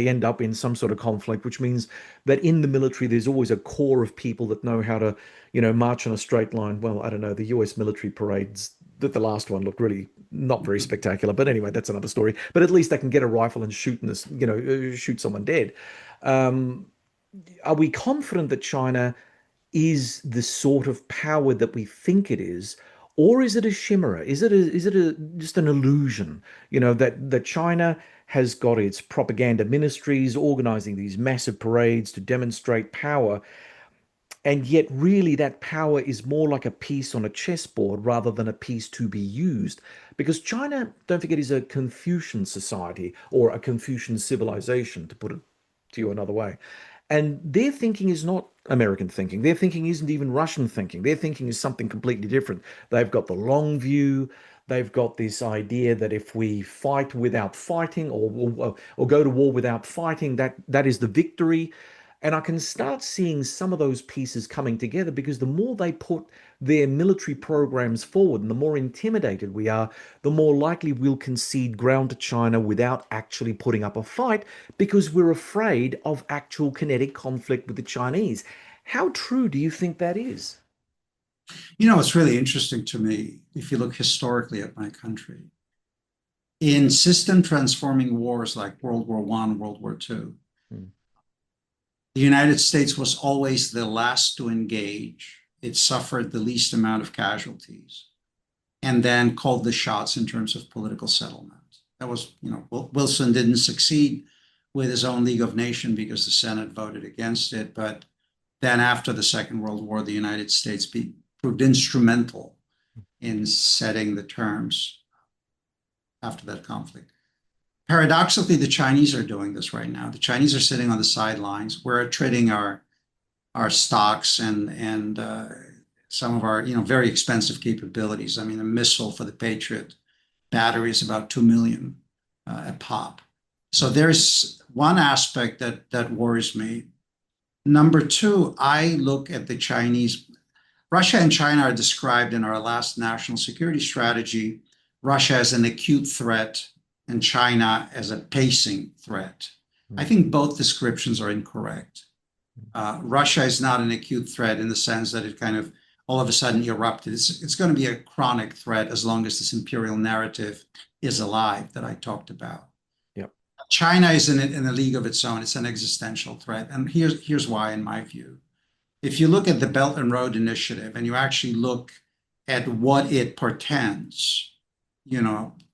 end up in some sort of conflict, which means that in the military there's always a core of people that know how to, march on a straight line. Well, I don't know, the US military parades, that the last one looked really not very spectacular, but anyway, that's another story. But at least they can get a rifle and shoot someone dead. Um, are we confident that China is the sort of power that we think it is, or is it a chimera? Is it just an illusion? That China has got its propaganda ministries organizing these massive parades to demonstrate power, and yet really that power is more like a piece on a chessboard rather than a piece to be used. Because China, don't forget, is a Confucian society or a Confucian civilization, to put it to you another way. And their thinking is not American thinking. Their thinking isn't even Russian thinking. Their thinking is something completely different. They've got the long view. They've got this idea that if we fight without fighting, or go to war without fighting, that is the victory. And I can start seeing some of those pieces coming together, because the more they put their military programs forward and the more intimidated we are, the more likely we'll concede ground to China without actually putting up a fight, because we're afraid of actual kinetic conflict with the Chinese. How true do you think that is? It's really interesting to me, if you look historically at my country, in system transforming wars like World War I, World War II, Hmm. the United States was always the last to engage. It suffered the least amount of casualties and then called the shots in terms of political settlement. That was, Wilson didn't succeed with his own League of Nations because the Senate voted against it. But then after the Second World War, the United States proved instrumental in setting the terms after that conflict. Paradoxically, the Chinese are doing this right now. The Chinese are sitting on the sidelines. We're trading our stocks and some of our very expensive capabilities. I mean, a missile for the Patriot battery is about 2 million a pop. So there's one aspect that worries me. Number two, I look at the Chinese. Russia and China are described in our last national security strategy. Russia as an acute threat and China as a pacing threat. I think both descriptions are incorrect. Russia is not an acute threat in the sense that it kind of all of a sudden erupted. It's going to be a chronic threat as long as this imperial narrative is alive that I talked about. Yep. China is in a league of its own. It's an existential threat. And here's why, in my view. If you look at the Belt and Road Initiative and you actually look at what it portends,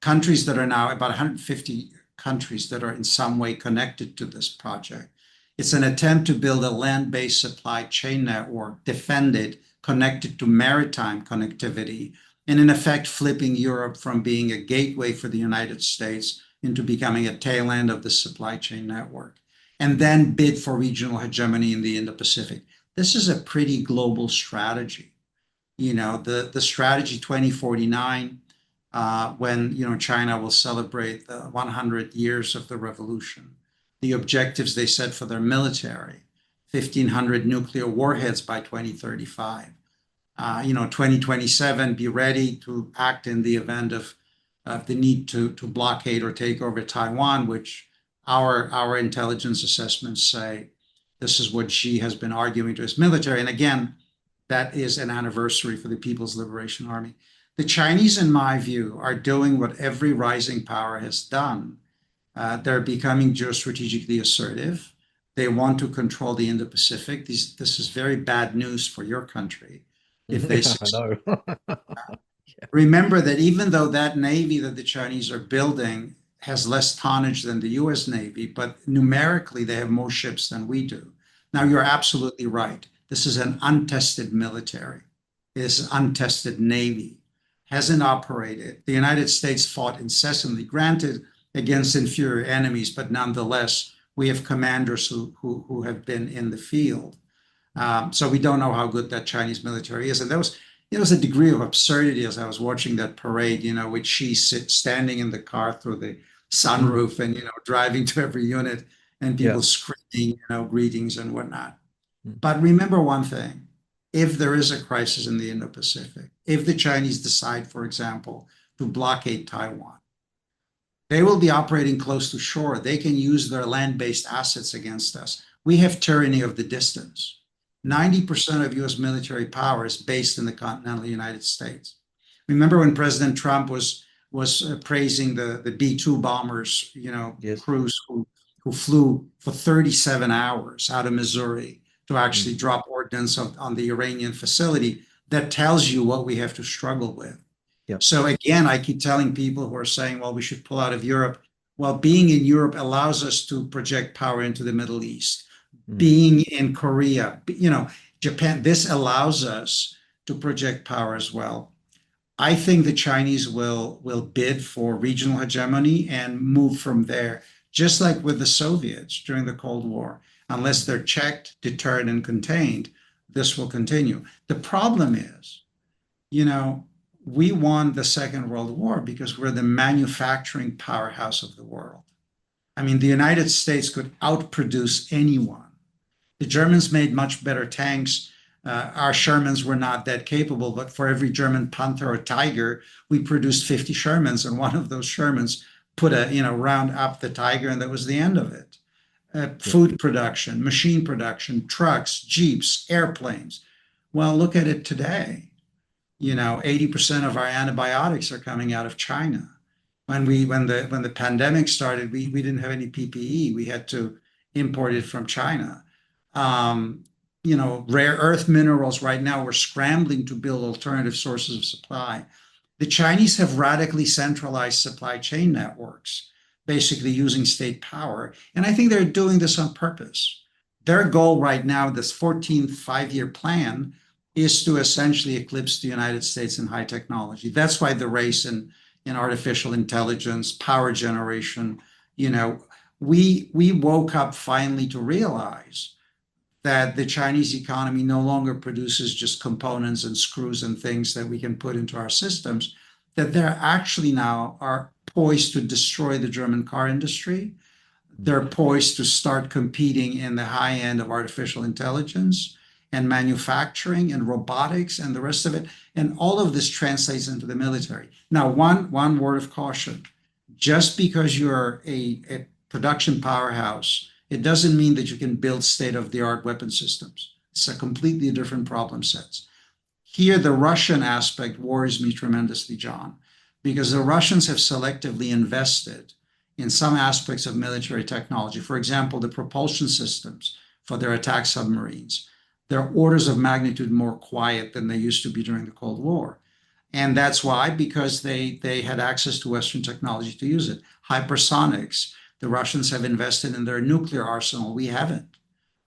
countries that are now about 150 countries that are in some way connected to this project. It's an attempt to build a land-based supply chain network, defended, connected to maritime connectivity, and in effect flipping Europe from being a gateway for the United States into becoming a tail end of the supply chain network, and then bid for regional hegemony in the Indo-Pacific. This is a pretty global strategy. the strategy 2049, when, China will celebrate the 100 years of the revolution, the objectives they set for their military, 1,500 nuclear warheads by 2035. 2027, be ready to act in the event of the need to blockade or take over Taiwan, which our intelligence assessments say this is what Xi has been arguing to his military. And again, that is an anniversary for the People's Liberation Army. The Chinese, in my view, are doing what every rising power has done. They're becoming geostrategically assertive. They want to control the Indo-Pacific. This is very bad news for your country if they Yeah, I succeed. know. Remember that even though that Navy that the Chinese are building has less tonnage than the US Navy, but numerically they have more ships than we do. Now, you're absolutely right. This is an untested military. It is an untested Navy. Hasn't operated. The United States fought incessantly, granted against inferior enemies, but nonetheless, we have commanders who have been in the field. So we don't know how good that Chinese military is. And there was a degree of absurdity as I was watching that parade, with Xi standing in the car through the Mm, sunroof and, driving to every unit and yeah. people screaming, greetings and whatnot. Mm, But remember one thing, if there is a crisis in the Indo-Pacific, if the Chinese decide, for example, to blockade Taiwan, they will be operating close to shore. They can use their land-based assets against us. We have tyranny of the distance. mm, 90% of US military power is based in the continental United States. Remember when President Trump was praising the B-2 bombers, yes. crews who flew for 37 hours out of Missouri to Mm, actually drop ordnance on the Iranian facility. That tells you what we have to struggle with. yeah. So again, I keep telling people who are saying, well, we should pull out of Europe. Well, being in Europe allows us to project power into the Middle East. Mm, Being in Korea, Japan, this allows us to project power as well. I think the Chinese will bid for regional hegemony and move from there, just like with the Soviets during the Cold War. Unless they're checked, deterred, and contained, this will continue. The problem is, you know, we won the Second World War because we're the manufacturing powerhouse of the world. I mean, the United States could outproduce anyone. The Germans made much better tanks. Our Shermans were not that capable, but for every German Panther or Tiger, we produced 50 Shermans, and one of those Shermans put round up the Tiger, and that was the end of it. yeah. Food production, machine production, trucks, jeeps, airplanes. Well, look at it today. 80% of our antibiotics are coming out of China. When the pandemic started, we didn't have any PPE. We had to import it from China. Um, Rare earth minerals right now, we're scrambling to build alternative sources of supply. The Chinese have radically centralized supply chain networks, basically using state power. And I think they're doing this on purpose. Their goal right now, this 14th five-year plan, is to essentially eclipse the United States in high technology. That's why the race in artificial intelligence, power generation, we woke up finally to realize that the Chinese economy no longer produces just components and screws and things that we can put into our systems, that they're actually now are poised to destroy the German car industry. Mm, They're poised to start competing in the high end of artificial intelligence and manufacturing and robotics and the rest of it. And all of this translates into the military. Now, one word of caution. Just because you're a production powerhouse, it doesn't mean that you can build state-of-the-art weapon systems. It's a completely different problem sets. Here, the Russian aspect worries me tremendously, John, because the Russians have selectively invested in some aspects of military technology. For example, the propulsion systems for their attack submarines. They're orders of magnitude more quiet than they used to be during the Cold War. And that's why, because they had access to Western technology to use it. Hypersonics, the Russians have invested in their nuclear arsenal. We haven't.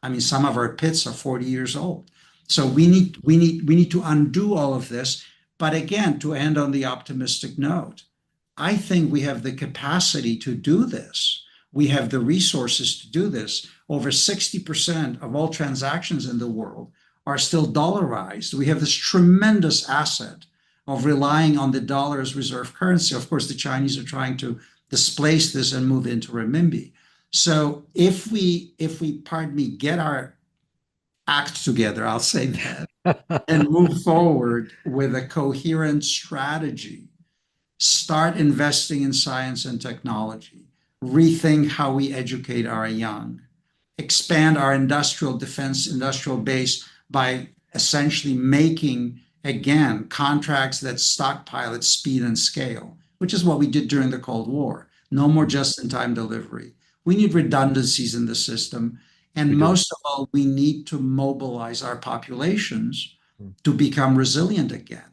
I mean, some of our pits are 40 years old. So we need to undo all of this. But again, to end on the optimistic note, I think we have the capacity to do this. We have the resources to do this. Over 60% of all transactions in the world are still dollarized. We have this tremendous asset of relying on the dollar as reserve currency. Of course, the Chinese are trying to displace this and move into renminbi. So if we, pardon me, get our act together, I'll say that, and move forward with a coherent strategy, start investing in science and technology, rethink how we educate our young, expand our industrial defense, industrial base by essentially making, again, contracts that stockpile at speed and scale, which is what we did during the Cold War. No more just-in-time delivery. We need redundancies in the system. And We do. most of all, we need to mobilize our populations Mm. to become resilient again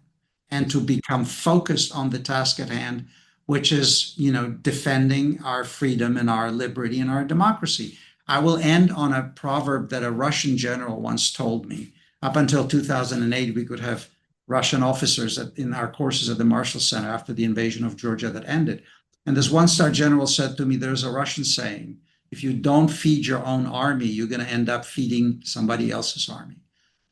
and to become focused on the task at hand, which is, defending our freedom and our liberty and our democracy. I will end on a proverb that a Russian general once told me. Up until 2008, we could have Russian officers in our courses at the Marshall Center after the invasion of Georgia that ended. And this one-star general said to me, there's a Russian saying, if you don't feed your own army, you're going to end up feeding somebody else's army.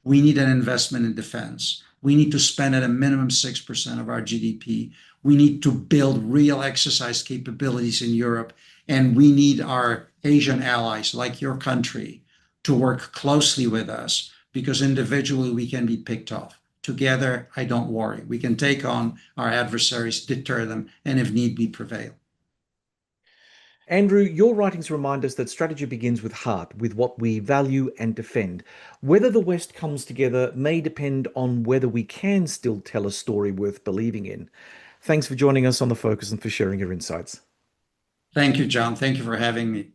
We need an investment in defense. We need to spend at a minimum 6% of our GDP. We need to build real exercise capabilities in Europe. And we need our Asian allies, like your country, to work closely with us, because individually we can be picked off. Together, I don't worry. We can take on our adversaries, deter them, and if need be, prevail. Andrew, your writings remind us that strategy begins with heart, with what we value and defend. Whether the West comes together may depend on whether we can still tell a story worth believing in. Thanks for joining us on The Focus and for sharing your insights. Thank you, John. Thank you for having me.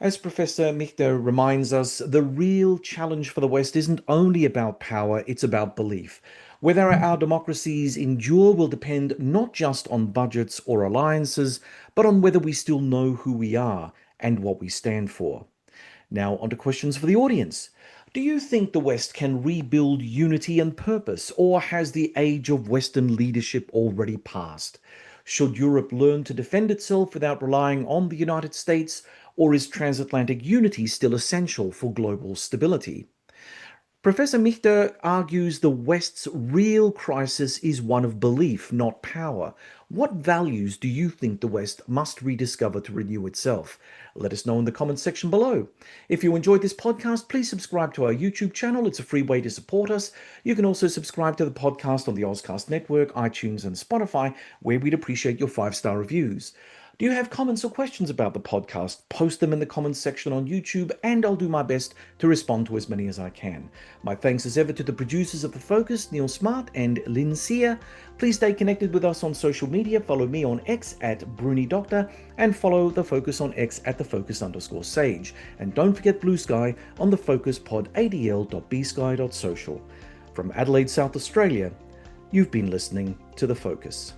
As Professor Michta reminds us, the real challenge for the West isn't only about power, it's about belief. Whether our democracies endure will depend not just on budgets or alliances, but on whether we still know who we are and what we stand for. Now, on to questions for the audience. Do you think the West can rebuild unity and purpose, or has the age of Western leadership already passed? Should Europe learn to defend itself without relying on the United States, or is transatlantic unity still essential for global stability? Professor Michta argues the West's real crisis is one of belief, not power. What values do you think the West must rediscover to renew itself? Let us know in the comments section below. If you enjoyed this podcast, please subscribe to our YouTube channel. It's a free way to support us. You can also subscribe to the podcast on the Ozcast Network, iTunes, and Spotify, where we'd appreciate your 5-star reviews. Do you have comments or questions about the podcast? Post them in the comments section on YouTube, and I'll do my best to respond to as many as I can. My thanks as ever to the producers of The Focus, Neil Smart and Lynn Sear. Please stay connected with us on social media. Follow me on X at Bruni Doctor, and follow The Focus on X at @thefocus_sage. And don't forget Blue Sky on the Focus Pod adl.bsky.social. From Adelaide, South Australia, you've been listening to The Focus.